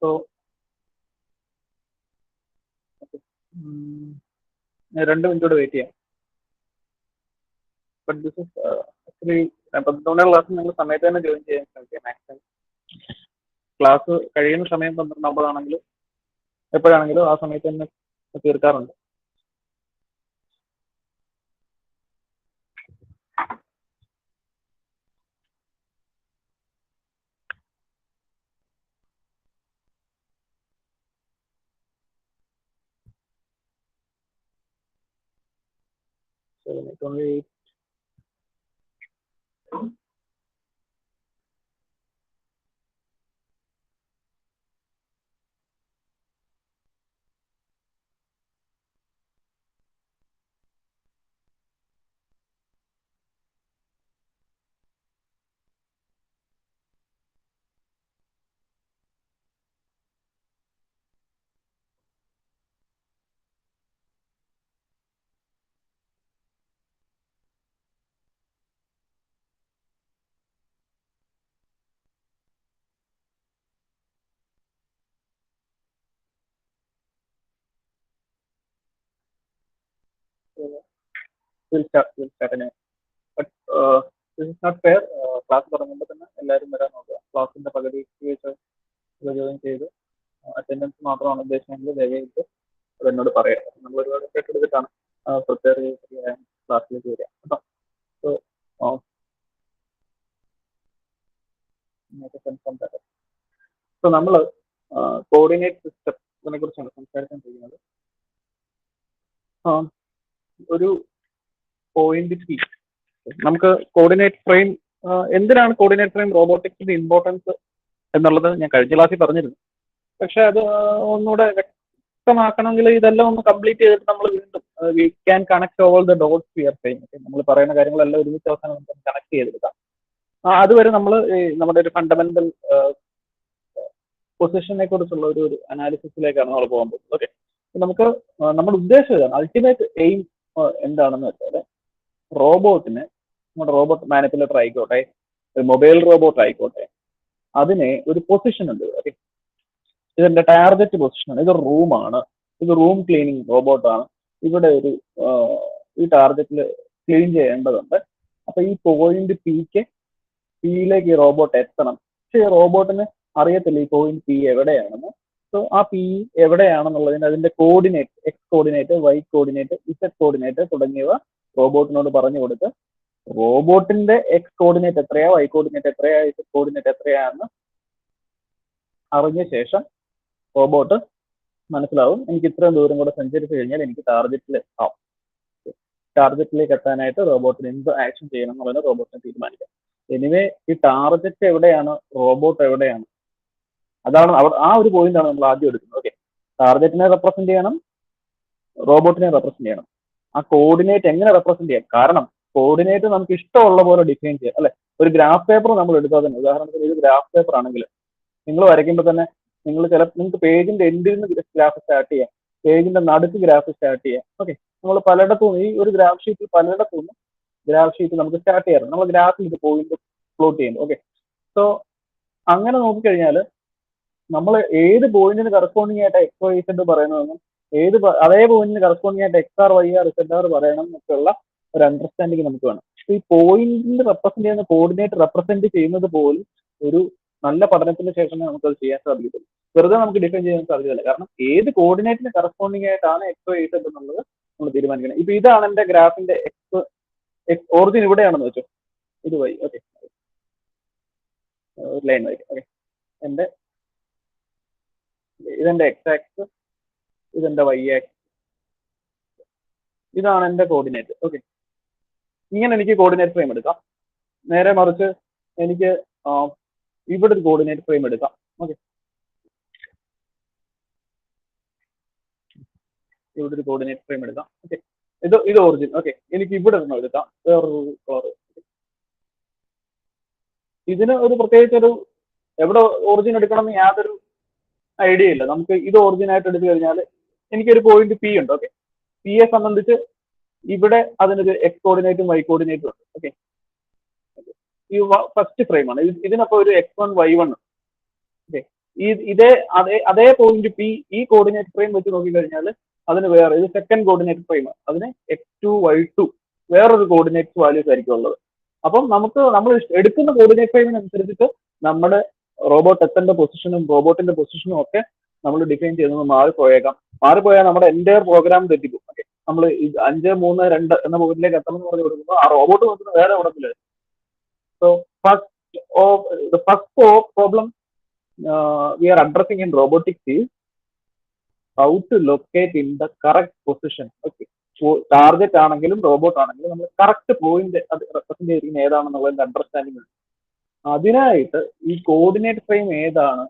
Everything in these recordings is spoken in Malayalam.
സോ 2 മിനിറ്റ് കൂടെ വെയിറ്റ് ചെയ്യാം. But this is actually 12 class നിങ്ങൾ സമയത്ത് തന്നെ ജോയിൻ ചെയ്യാൻ ശ്രമിക്കുക മാക്സിമം. ക്ലാസ് കഴിയുന്ന സമയം 12:50 എപ്പോഴാണെങ്കിലും ആ സമയത്ത് തന്നെ തീർക്കാറുണ്ട്. only we'll start in a but this is not fair. Class തുടങ്ങുമ്പോൾ തന്നെ എല്ലാവരും വരാൻ നോക്കുക. ക്ലാസ്സിന്റെ പകുതി വെച്ച് ജോയിൻ ചെയ്ത് അറ്റൻഡൻസ് മാത്രമാണ് ഉദ്ദേശിച്ചെങ്കിൽ ദയവായിട്ട് അത് എന്നോട് പറയാം. നമ്മൾ ഒരുപാട് കേട്ടെടുത്തിട്ടാണ് പ്രിപ്പയർ ചെയ്ത് ക്ലാസ്സിലേക്ക് വരിക കേട്ടോ. സോ നമ്മൾ കോർഡിനേറ്റ് സിസ്റ്റത്തിനെ കുറിച്ചാണ് സംസാരിക്കാൻ ചെയ്യുന്നത്. ഒരു പോയിന്റ് പി നമുക്ക് കോർഡിനേറ്റ് ഫ്രെയിം, എന്തിനാണ് കോർഡിനേറ്റ് ഫ്രെയിം റോബോട്ടിക്സിന്റെ ഇമ്പോർട്ടൻസ് എന്നുള്ളത് ഞാൻ കഴിഞ്ഞ ക്ലാസ്സിൽ പറഞ്ഞിരുന്നു. പക്ഷെ അത് ഒന്നുകൂടെ വ്യക്തമാക്കണമെങ്കിൽ ഇതെല്ലാം ഒന്ന് കംപ്ലീറ്റ് ചെയ്തിട്ട് നമ്മൾ വീണ്ടും we can connect all the dots we are saying. നമ്മൾ പറയുന്ന കാര്യങ്ങളെല്ലാം ഒരുമിച്ച് അവസാനം നമുക്ക് കണക്ട് ചെയ്തെടുക്കാം. അതുവരെ നമ്മൾ നമ്മുടെ ഒരു ഫണ്ടമെന്റൽ പൊസിഷനെ കുറിച്ചുള്ള ഒരു അനാലിസിസിലേക്കാണ് നമ്മൾ പോകാൻ പോകുന്നത്. ഓക്കെ, നമുക്ക് നമ്മുടെ ഉദ്ദേശം ഇതാണ്. അൾട്ടിമേറ്റ് എയിം എന്താണെന്ന് വെച്ചാൽ റോബോട്ടിന്, നമ്മുടെ റോബോട്ട് മാനിപ്പുലേറ്റർ ആയിക്കോട്ടെ, മൊബൈൽ റോബോട്ട് ആയിക്കോട്ടെ, അതിനെ ഒരു പൊസിഷൻ ഉണ്ട്. ഓക്കെ, ഇതെന്റെ ടാർഗറ്റ് പൊസിഷനാണ്. ഇത് റൂമാണ്, ഇത് റൂം ക്ലീനിങ് റോബോട്ടാണ്. ഇവിടെ ഒരു ഈ ടാർഗറ്റിൽ ക്ലീൻ ചെയ്യേണ്ടതുണ്ട്. അപ്പൊ ഈ പോയിന്റ് പിയിലേക്ക് ഈ റോബോട്ട് എത്തണം. പക്ഷെ ഈ റോബോട്ടിന് അറിയത്തില്ല ഈ പോയിന്റ് പി എവിടെയാണെന്ന്. സോ ആ പി എവിടെയാണെന്നുള്ളതിന് അതിന്റെ coordinate, X coordinate, Y coordinate, Z coordinate തുടങ്ങിയവ റോബോട്ടിനോട് പറഞ്ഞു കൊടുത്ത് റോബോട്ടിന്റെ എക്സ് കോർഡിനേറ്റ് എത്രയാ, വൈ കോർഡിനേറ്റ് എത്രയാ, ഇസഡ് കോർഡിനേറ്റ് എത്രയാണെന്ന് അറിഞ്ഞ ശേഷം റോബോട്ട് മനസ്സിലാവും എനിക്ക് ഇത്രയും ദൂരം കൂടെ സഞ്ചരിച്ചു കഴിഞ്ഞാൽ എനിക്ക് ടാർഗറ്റിലേക്ക് എത്താനായിട്ട് റോബോട്ടിന് എന്ത് ആക്ഷൻ ചെയ്യണം എന്നുള്ളത് റോബോട്ടിനെ തീരുമാനിക്കാം. എനിവേ ഈ ടാർഗറ്റ് എവിടെയാണ്, റോബോട്ട് എവിടെയാണ്, അതാണ് ആ ഒരു പോയിന്റ് ആണ് നമ്മൾ ആദ്യം എടുക്കുന്നത്. ഓക്കെ, ടാർഗറ്റിനെ റെപ്രസെന്റ് ചെയ്യണം, റോബോട്ടിനെ റെപ്രസെന്റ് ചെയ്യണം. ആ കോർഡിനേറ്റ് എങ്ങനെ റെപ്രസെന്റ് ചെയ്യാം? കാരണം കോർഡിനേറ്റ് നമുക്ക് ഇഷ്ടമുള്ള പോലെ ഡിഫൈൻ ചെയ്യാം അല്ലെ. ഒരു ഗ്രാഫ് പേപ്പർ നമ്മൾ എടുത്താൽ തന്നെ, ഉദാഹരണത്തിന് ഇത് ഗ്രാഫ് പേപ്പർ ആണെങ്കിൽ നിങ്ങൾ വരയ്ക്കുമ്പോൾ തന്നെ നിങ്ങൾക്ക് പേജിന്റെ എൻഡിൽ നിന്ന് ഗ്രാഫ് സ്റ്റാർട്ട് ചെയ്യാം, പേജിന്റെ നടുക്ക് ഗ്രാഫ് സ്റ്റാർട്ട് ചെയ്യാം. ഓക്കെ, നമ്മൾ പലയിടത്തും ഈ ഒരു ഗ്രാഫ് ഷീറ്റിൽ പലയിടത്തും ഗ്രാഫ് ഷീറ്റ് നമുക്ക് സ്റ്റാർട്ട് ചെയ്യാറുണ്ട്. നമ്മൾ ഗ്രാഫിൽ ഇത് പോയിന്റ് പ്ലോട്ട് ചെയ്യുന്നു. ഓക്കെ, സോ അങ്ങനെ നോക്കിക്കഴിഞ്ഞാൽ നമ്മൾ ഏത് പോയിന്റിന് കറസ്പോണ്ടിങ് ആയിട്ട് എക്സ് വൈ ഇസഡ് പറയണമെന്നും അതേ പോയിന്റിന് കറസ്പോണ്ടിങ് ആയിട്ട് X R Y R Z R പറയണം എന്നൊക്കെയുള്ള ഒരു അണ്ടർസ്റ്റാൻഡിങ് നമുക്ക് വേണം. ഈ പോയിന്റിന് റെപ്രസെന്റ് ചെയ്യുന്ന കോർഡിനേറ്റ് റെപ്രസെന്റ് ചെയ്യുന്നത് പോലും ഒരു നല്ല പഠനത്തിന് ശേഷമേ നമുക്കത് ചെയ്യാൻ സാധിക്കത്തുള്ളൂ. വെറുതെ നമുക്ക് ഡിഫൈൻ ചെയ്യാൻ സാധിക്കില്ല. കാരണം ഏത് കോർഡിനേറ്റിന് കറസ്പോണ്ടിങ് ആയിട്ടാണ് എക്സ് വൈ ഇസഡ് എന്നുള്ളത് നമ്മൾ തീരുമാനിക്കണം. ഇപ്പൊ ഇതാണ് എന്റെ ഗ്രാഫിന്റെ എക്സ് ഓറിജിൻ ഇവിടെയാണെന്ന് വെച്ചോ, ഇത് Y. Okay, line Y. Okay, ഇതെന്റെ എക്സ് ആക്സ്, ഇതെന്റെ വൈ ആക്സ്, ഇതാണ് എന്റെ കോർഡിനേറ്റ്. ഓക്കെ, ഇങ്ങനെ എനിക്ക് കോർഡിനേറ്റ് ഫ്രെയിം എടുക്കാം. നേരെ മറിച്ച് എനിക്ക് ഇവിടെ ഒരു കോർഡിനേറ്റ് ഫ്രെയിം എടുക്കാം. ഓക്കെ, ഇവിടെ ഒരു കോർഡിനേറ്റ് ഫ്രെയിം എടുക്കാം. ഓക്കെ, ഇത് ഒറിജിൻ. ഓക്കെ, എനിക്ക് ഇവിടെ നിന്ന് എടുക്കാം വേറൊരു കളർ. ഇതിന് ഒരു പ്രത്യേകിച്ച് ഒരു എവിടെ ഒറിജിൻ എടുക്കണം എന്ന് യാതൊരു ഐഡിയ ഇല്ല. നമുക്ക് ഇത് ഒറിജിൻ ആയിട്ട് എടുത്തു കഴിഞ്ഞാൽ എനിക്കൊരു പോയിന്റ് പി ഉണ്ട്. ഓക്കെ, പിയെ സംബന്ധിച്ച് ഇവിടെ അതിനൊരു എക്സ് കോർഡിനേറ്റും വൈ കോർഡിനേറ്റും ഉണ്ട്. ഓക്കെ, ഈ ഫസ്റ്റ് ഫ്രെയിം ആണ്. ഇതിനപ്പോ ഒരു x1 y1. ഓക്കെ, അതേ പോയിന്റ് പി ഈ കോർഡിനേറ്റ് ഫ്രെയിം വെച്ച് നോക്കിക്കഴിഞ്ഞാൽ അതിന് വേറെ ഇത് സെക്കൻഡ് കോർഡിനേറ്റ് ഫ്രെയിം അതിന് x2 y2 വേറൊരു കോർഡിനേറ്റ് വാല്യൂസ് ആയിരിക്കും ഉള്ളത്. അപ്പം നമ്മൾ എടുക്കുന്ന കോർഡിനേറ്റ് ഫ്രെയിമിനനുസരിച്ചിട്ട് നമ്മുടെ റോബോട്ട് എത്തേണ്ട പൊസിഷനും റോബോട്ടിന്റെ പൊസിഷനും ഒക്കെ നമ്മൾ ഡിഫൈൻ ചെയ്യുന്നത് മാറിപ്പോയാൽ നമ്മുടെ എൻ്റെ പ്രോഗ്രാം തെറ്റിക്കും. ഓക്കെ, നമ്മൾ 5-3-2 എന്ന പോയിന്റിലേക്ക് എത്തണം എന്ന് പറഞ്ഞു കൊടുക്കുമ്പോൾ ആ റോബോട്ട് നോക്കുന്ന വേറെ ഇടത്തില്. So first problem we are addressing in robotics is how to locate in the correct position. Okay, target ആണെങ്കിലും റോബോട്ട് ആണെങ്കിലും നമ്മൾ കറക്റ്റ് പോയിന്റ് അത് റെപ്രസെന്റ് ചെയ്യുന്ന ഏതാണെന്നുള്ളതിന്റെ അണ്ടർസ്റ്റാൻഡിംഗ് ഉണ്ട്. അതിനായിട്ട് ഈ കോർഡിനേറ്റ് ഫ്രെയിം ഏതാണ്,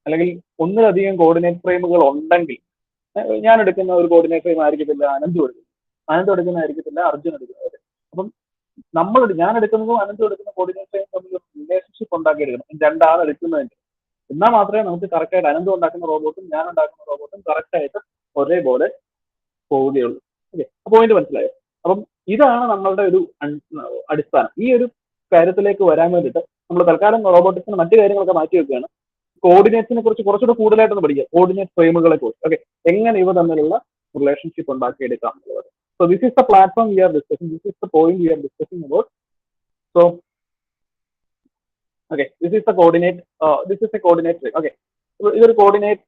അല്ലെങ്കിൽ ഒന്നിലധികം കോർഡിനേറ്റ് ഫ്രെയിമുകൾ ഉണ്ടെങ്കിൽ ഞാൻ എടുക്കുന്ന ഒരു കോർഡിനേറ്റ് ഫ്രെയിം ആയിരിക്കത്തില്ല അനന്ത് എടുക്കുന്നതായിരിക്കത്തില്ല അർജുൻ എടുക്കുന്നത്. അപ്പം ഞാൻ എടുക്കുന്നതും അനന്തും എടുക്കുന്ന കോർഡിനേറ്റ് ഫ്രെയിം തമ്മിൽ റിലേഷൻഷിപ്പ് ഉണ്ടാക്കിയെടുക്കണം രണ്ടാണ് എടുക്കുന്നതിന്. എന്നാൽ മാത്രമേ നമുക്ക് കറക്റ്റായിട്ട് അനന്ത് ഉണ്ടാക്കുന്ന റോബോട്ടും ഞാൻ ഉണ്ടാക്കുന്ന റോബോട്ടും കറക്റ്റായിട്ട് ഒരേപോലെ പോവുകയുള്ളൂ. ഓക്കെ, പോയിന്റ് മനസ്സിലായോ? അപ്പം ഇതാണ് നമ്മളുടെ ഒരു അടിസ്ഥാനം. ഈ ഒരു കാര്യത്തിലേക്ക് വരാൻ വേണ്ടിയിട്ട് നമ്മൾ തൽക്കാലം റോബോട്ടിക്സിന് മറ്റു കാര്യങ്ങളൊക്കെ മാറ്റി വെക്കുകയാണ്. കോർഡിനേറ്റ്സിനെ കുറിച്ച് കുറച്ചുകൂടെ കൂടുതലായിട്ടൊന്ന് പഠിക്കുക, കോർഡിനേറ്റ് ഫ്രെയിമുകളെ കുറിച്ച്. ഓക്കെ, എങ്ങനെ ഇവ തമ്മിലുള്ള റിലേഷൻഷിപ്പ് ഉണ്ടാക്കിയെടുക്കാം എന്നുള്ളത്. So this is the platform we are discussing, this is the point we are discussing about. So okay, this is a coordinate frame. Okay, ഇതൊരു കോർഡിനേറ്റ്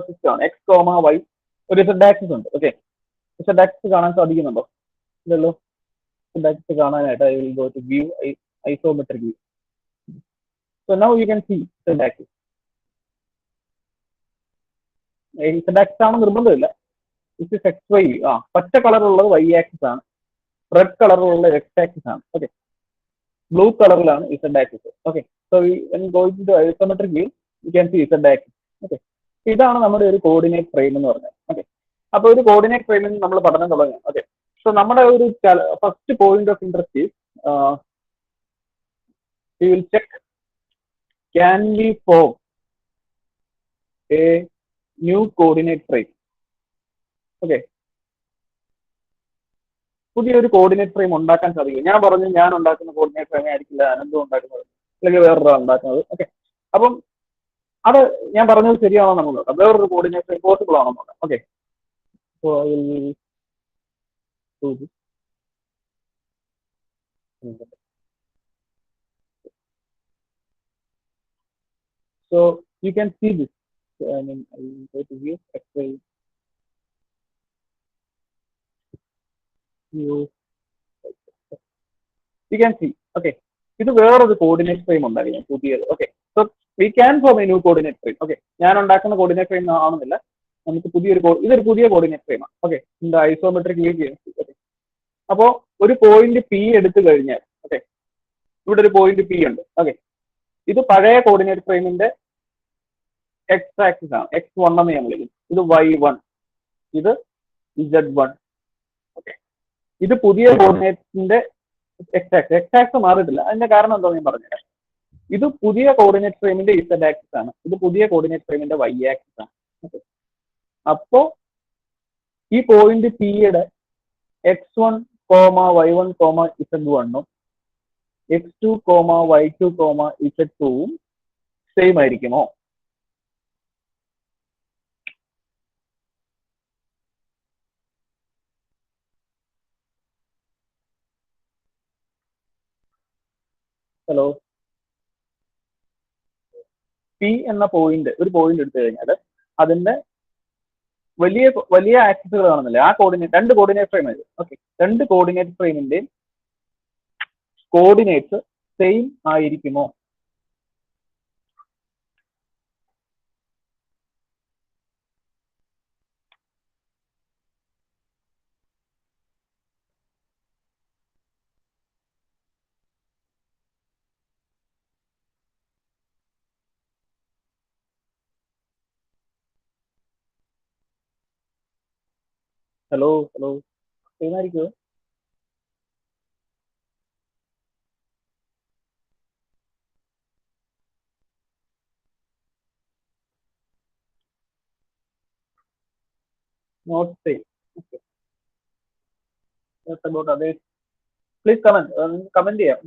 സിസ്റ്റം ആണ്. x, y ഒരു z ആക്സിസ് ഉണ്ട്. ഓക്കെ, z ആക്സിസ് കാണാൻ സാധിക്കുന്നുണ്ടോ? ഇല്ലല്ലോ. z ആക്സിസ് കാണാനായിട്ട് I will go to view, isometric view. So now you can see z axis. z axis ആണ് നിർബന്ധമില്ല. this is xy. പച്ച കളറുള്ളത് y ആക്സിസ് ആണ്, റെഡ് കളറുള്ള x ആക്സിസ് ആണ്. ഓക്കെ, ബ്ലൂ കളറിലാണ് z axis. Okay, so when going to isometric view you can see z axis. Okay, ഇതാണ് നമ്മുടെ ഒരു കോർഡിനേറ്റ് ഫ്രെയിം എന്ന് പറഞ്ഞാൽ. ഓക്കെ, അപ്പൊ ഒരു കോർഡിനേറ്റ് ഫ്രെയിമിൽ നമ്മൾ പഠനം തുടങ്ങാം. ഓക്കെ, സോ നമ്മുടെ ഒരു first point of interest is we will check, can we form a new coordinate frame? Okay, പുതിയൊരു കോർഡിനേറ്റ് ഫ്രെയിം ഉണ്ടാക്കാൻ സാധിക്കും. ഞാൻ പറഞ്ഞു ഞാൻ ഉണ്ടാക്കുന്ന കോർഡിനേറ്റ് ഫ്രെയിം ആയിരിക്കില്ല അനന്തം ഉണ്ടാക്കുന്നത്, അല്ലെങ്കിൽ വേറൊരാൾ ഉണ്ടാക്കുന്നത്. ഓക്കെ, അപ്പം അത് ഞാൻ പറഞ്ഞത് ശരിയാണോ നമ്മൾ നോക്കാം, വേറൊരു കോർഡിനേറ്റ് ഫ്രെയിം പോസിബിൾ ആണോ നോക്കാം. Okay, so I will do this. So you can see this. I mean, I will go to view, xy view. You can see. Okay, ഇത് വേറൊരു കോർഡിനേറ്റ് ഫ്രെയിം ഉണ്ടായിരിക്കും പുതിയത്. Okay, so we can form A new coordinate frame. Okay, ഞാൻ ഉണ്ടാക്കുന്ന കോർഡിനേറ്റ് ഫ്രെയിം ആണെന്നില്ല, നമുക്ക് ഇതൊരു പുതിയ കോർഡിനേറ്റ് ഫ്രെയിമാണ്. ഓക്കെ, இந்த ഐസോമെട്രിക് വ്യൂ ചെയ്യാം. ഓക്കെ, അപ്പോ ഒരു പോയിന്റ് പി എടുത്തു കഴിഞ്ഞാൽ, ഓക്കെ, ഇവിടെ ഒരു പോയിന്റ് പി ഉണ്ട്. ഓക്കെ, ഇത് പഴയ കോർഡിനേറ്റ് ഫ്രെയിമിന്റെ എക്സ് ആക്സിസ് ആണ്, x1 എന്ന് ഞാൻ വിളിക്കും. ഇത് y1, ഇത് z1. ഓക്കെ, ഇത് പുതിയ കോർഡിനേറ്റിന്റെ എക്സ് ആക്സിസ് മാറിയിട്ടില്ല. അതിന്റെ കാരണം എന്താ ഞാൻ പറഞ്ഞുതരാം. ഇത് പുതിയ കോർഡിനേറ്റ് ഫ്രെയിമിന്റെ z ആക്സിസ് ആണ്, ഇത് പുതിയ കോർഡിനേറ്റ് ഫ്രെയിമിന്റെ y ആക്സിസ് ആണ്. ഓക്കെ, അപ്പോ ഈ പോയിന്റ് പിയുടെ x1, y1, z1 x2, y2, z2 same ആയിരിക്കുമോ? ഹലോ, പി എന്ന ഒരു പോയിന്റ് എടുത്തു കഴിഞ്ഞാൽ അതിന്റെ വലിയ ആക്സിസുകൾ കാണുന്നില്ല. ആ കോർഡിനേറ്റ് രണ്ട് കോർഡിനേറ്റ് ഫ്രെയിം ആയിരുന്നു. ഓക്കെ, രണ്ട് കോർഡിനേറ്റ് ഫ്രെയിമിന്റെയും കോർഡിനേറ്റ്സ് സെയിം ആയിരിക്കുമോ? ഹലോ, സെയിം ആയിരിക്കുമോ? Not same. Okay, please comment ചെയ്യാം.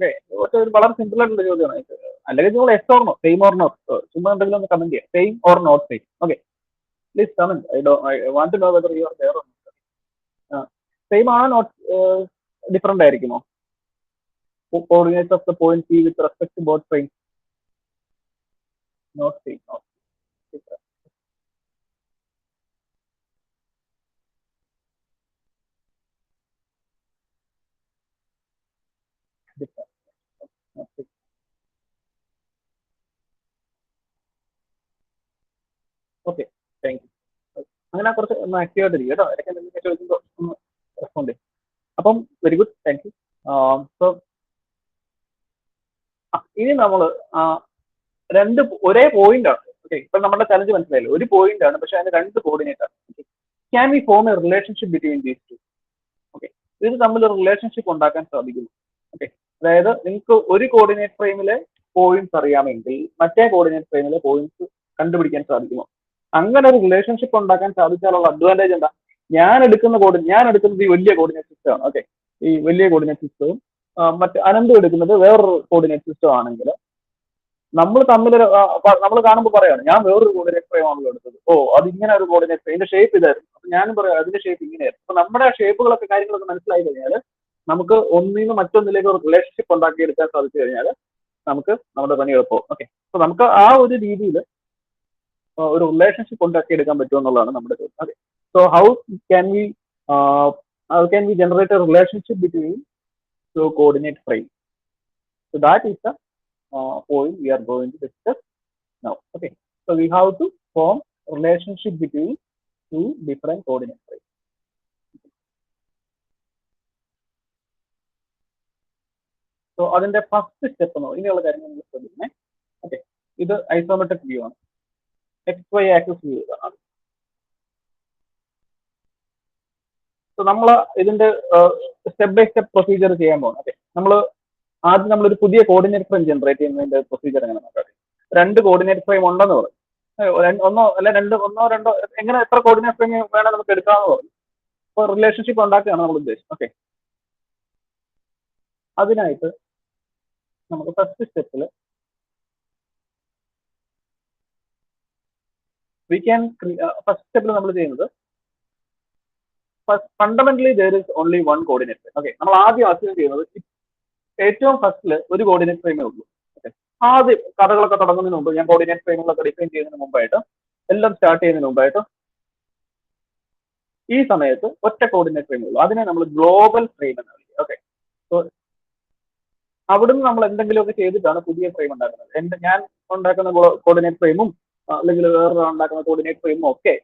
ഓക്കെ, വളരെ സിമ്പിൾ ആയിട്ടുള്ള ചോദ്യമാണ്. അല്ലെങ്കിൽ നിങ്ങൾ yes or no, same or not, ചുമ്മാ എന്തെങ്കിലും ഒന്ന് കമന്റ് ചെയ്യാം, same or not same. Okay, please comment. I want to know whether you are there or not. Same ആണോ നോട്ട് ഡിഫറെന്റ് ആയിരിക്കുമോ? Coordinates of the point P with respect to both frame. Not same, not different. Okay, thank you. അങ്ങനെ കുറച്ച് ഒന്ന് ആക്റ്റീവ് ആയിട്ടിരിക്കും കേട്ടോ, ഇടയ്ക്ക് എന്തെങ്കിലും ചോദിക്കുമ്പോൾ ഒന്ന് റെസ്പോണ്ട് ചെയ്യും. അപ്പം very good, thank you. So ഇനി നമ്മൾ രണ്ട് ഒരേ പോയിന്റ് ആണ്. ഓക്കെ, ഇപ്പൊ നമ്മുടെ ചലഞ്ച് മനസ്സിലായല്ലോ, ഒരു പോയിന്റ് ആണ് പക്ഷെ അതിന് രണ്ട് കോർഡിനേറ്റ് ആണ്. Can we form A relationship between these two? Okay, ഇത് തമ്മിൽ റിലേഷൻഷിപ്പ് ഉണ്ടാക്കാൻ സാധിക്കും. ഓക്കെ, അതായത് നിങ്ങൾക്ക് ഒരു കോർഡിനേറ്റ് ഫ്രെയിമിലെ പോയിന്റ്സ് അറിയാമെങ്കിൽ മറ്റേ കോർഡിനേറ്റ് ഫ്രെയിമിലെ പോയിന്റ്സ് കണ്ടുപിടിക്കാൻ സാധിക്കുമോ? അങ്ങനെ ഒരു റിലേഷൻഷിപ്പ് ഉണ്ടാക്കാൻ സാധിച്ചാലുള്ള അഡ്വാൻറ്റേജ് എന്താ? ഞാൻ എടുക്കുന്നത് ഈ വലിയ കോർഡിനേറ്റ് സിസ്റ്റം ആണ്. ഓക്കെ, ഈ വലിയ കോർഡിനേറ്റ് സിസ്റ്റവും മറ്റ് അനന്തം എടുക്കുന്നത് വേറൊരു കോർഡിനേറ്റ് സിസ്റ്റം ആണെങ്കിൽ നമ്മൾ തമ്മിലൊരു നമ്മൾ കാണുമ്പോൾ പറയാണ് ഞാൻ വേറൊരു കോർഡിനേറ്റ് ഫ്രെയിം ആണല്ലോ എടുത്തത്, ഓ അത് ഇങ്ങനെ ഒരു കോർഡിനേറ്റ് ഫ്രെയിം, ഇതിന്റെ ഷേപ്പ് ഇതായിരുന്നു, അപ്പൊ ഞാനും പറയാം അതിന്റെ ഷേപ്പ് ഇങ്ങനെയായിരുന്നു. അപ്പൊ നമ്മുടെ ഷേപ്പുകളൊക്കെ കാര്യങ്ങളൊക്കെ മനസ്സിലായി കഴിഞ്ഞാൽ നമുക്ക് ഒന്നിൽ നിന്ന് മറ്റൊന്നിലേക്ക് ഒരു റിലേഷൻഷിപ്പ് ഉണ്ടാക്കിയെടുക്കാൻ സാധിച്ചു കഴിഞ്ഞാൽ നമുക്ക് നമ്മുടെ പണി എളുപ്പവും. ഓക്കെ, അപ്പൊ നമുക്ക് ആ ഒരു രീതിയിൽ ഒരു റിലേഷൻഷിപ്പ് ഉണ്ടാക്കിയെടുക്കാൻ പറ്റുമെന്നുള്ളതാണ് നമ്മുടെ ചോദ്യം. Okay, so how can we generate a relationship between two coordinate frame? So that is the point we are going to discuss now. Okay, so we have to form relationship between two different coordinate frames. So അതിന്റെ ഫസ്റ്റ് സ്റ്റെപ്പ് എന്ന് ഇനിയുള്ള കാര്യങ്ങൾ നിങ്ങൾ ശ്രദ്ധിക്കണേ. ഓക്കെ, ഇത് ഐസോമെട്രിക് വ്യൂ ആണ്, XY ആക്സിസ് വ്യൂ ആണ്. സോ നമ്മൾ ഇതിന്റെ സ്റ്റെപ്പ് ബൈ സ്റ്റെപ്പ് പ്രൊസീജിയർ ചെയ്യാൻ പോകണം. ഓക്കെ, ആദ്യം നമ്മളൊരു പുതിയ കോർഡിനേറ്റ് ഫ്രെയിം ജനറേറ്റ് ചെയ്യുന്നതിന്റെ പ്രൊസീജിയർ എങ്ങനെ നോക്കാം. രണ്ട് കോർഡിനേറ്റ് ഫ്രെയിം ഉണ്ടെന്ന് പറയും, ഒന്നോ രണ്ടോ എങ്ങനെ എത്ര കോർഡിനേറ്റ് ഫ്രെയിം വേണം നമുക്ക് എടുക്കാമെന്ന് പറയും. അപ്പോൾ റിലേഷൻഷിപ്പ് ഉണ്ടാക്കുകയാണ് നമ്മൾ ഉദ്ദേശം. ഓക്കെ, അതിനായിട്ട് നമുക്ക് ഫസ്റ്റ് സ്റ്റെപ്പിൽ ഫസ്റ്റ് സ്റ്റെപ്പിൽ നമ്മൾ ചെയ്യുന്നത് fundamentally there is only one coordinate frame. Okay, നമ്മൾ ആദ്യം അസ്യൂം ചെയ്യുന്നത് ഏറ്റവും ഫസ്റ്റില് ഒരു കോർഡിനേറ്റ് ഫ്രെയിമേ ഉള്ളൂ. ഓക്കെ, ആദ്യം കഥകളൊക്കെ തുടങ്ങുന്നതിന് മുമ്പ് ഞാൻ കോർഡിനേറ്റ് ഫ്രെയിമുകളൊക്കെ ഡിഫൈൻ ചെയ്യുന്നതിന് മുമ്പായിട്ട് എല്ലാം സ്റ്റാർട്ട് ചെയ്യുന്നതിന് മുമ്പായിട്ട് ഈ സമയത്ത് ഒറ്റ കോർഡിനേറ്റ് ഫ്രെയിമേ ഉള്ളൂ. അതിനെ നമ്മൾ ഗ്ലോബൽ ഫ്രെയിം എന്ന് വിളിക്കുക. ഓക്കെ, സോ അവിടുന്ന് നമ്മൾ എന്തെങ്കിലുമൊക്കെ ചെയ്തിട്ടാണ് പുതിയ ഫ്രെയിം ഉണ്ടാക്കുന്നത്. ഞാൻ ഉണ്ടാക്കുന്ന കോർഡിനേറ്റ് ഫ്രെയിമും അല്ലെങ്കിൽ വേറൊരു ഉണ്ടാക്കുന്ന കോർഡിനേറ്റ് ഫ്രെയിമും ഒക്കെ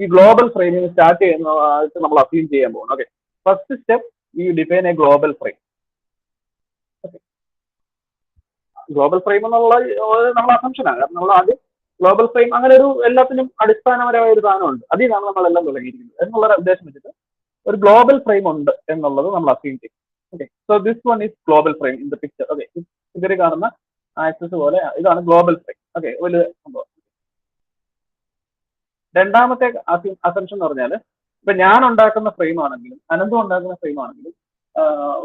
ഈ ഗ്ലോബൽ ഫ്രെയിമിൽ സ്റ്റാർട്ട് ചെയ്യുന്നതായിട്ട് നമ്മൾ അസ്യൂം ചെയ്യാൻ പോകും. ഓക്കെ, ഫസ്റ്റ് സ്റ്റെപ്പ് ഈ define A global frame. Global frame എന്നുള്ള നമ്മൾ അസംഷനാണ്, കാരണം നമ്മൾ ആദ്യം ഗ്ലോബൽ ഫ്രെയിം അങ്ങനെ ഒരു എല്ലാത്തിനും അടിസ്ഥാനപരമായ ഒരു സാധനമുണ്ട്, അതിൽ നിന്നാണ് നമ്മളെല്ലാം തുടങ്ങിയിരിക്കുന്നത് എന്നുള്ള ഉദ്ദേശം വെച്ചിട്ട് ഒരു ഗ്ലോബൽ ഫ്രെയിം ഉണ്ട് എന്നുള്ളത് നമ്മൾ അസ്യൂം ചെയ്യും. Okay, so this one is global frame in the picture. Okay, ഇതിൽ കാണുന്ന ആക്സസ് പോലെ ഇതാണ് ഗ്ലോബൽ ഫ്രെയിം. ഓക്കെ, വലിയ സംഭവം. രണ്ടാമത്തെ അസംഷൻ എന്ന് പറഞ്ഞാൽ ഇപ്പൊ ഞാൻ ഉണ്ടാക്കുന്ന ഫ്രെയിം ആണെങ്കിലും അനന്തം ഉണ്ടാക്കുന്ന ഫ്രെയിം ആണെങ്കിലും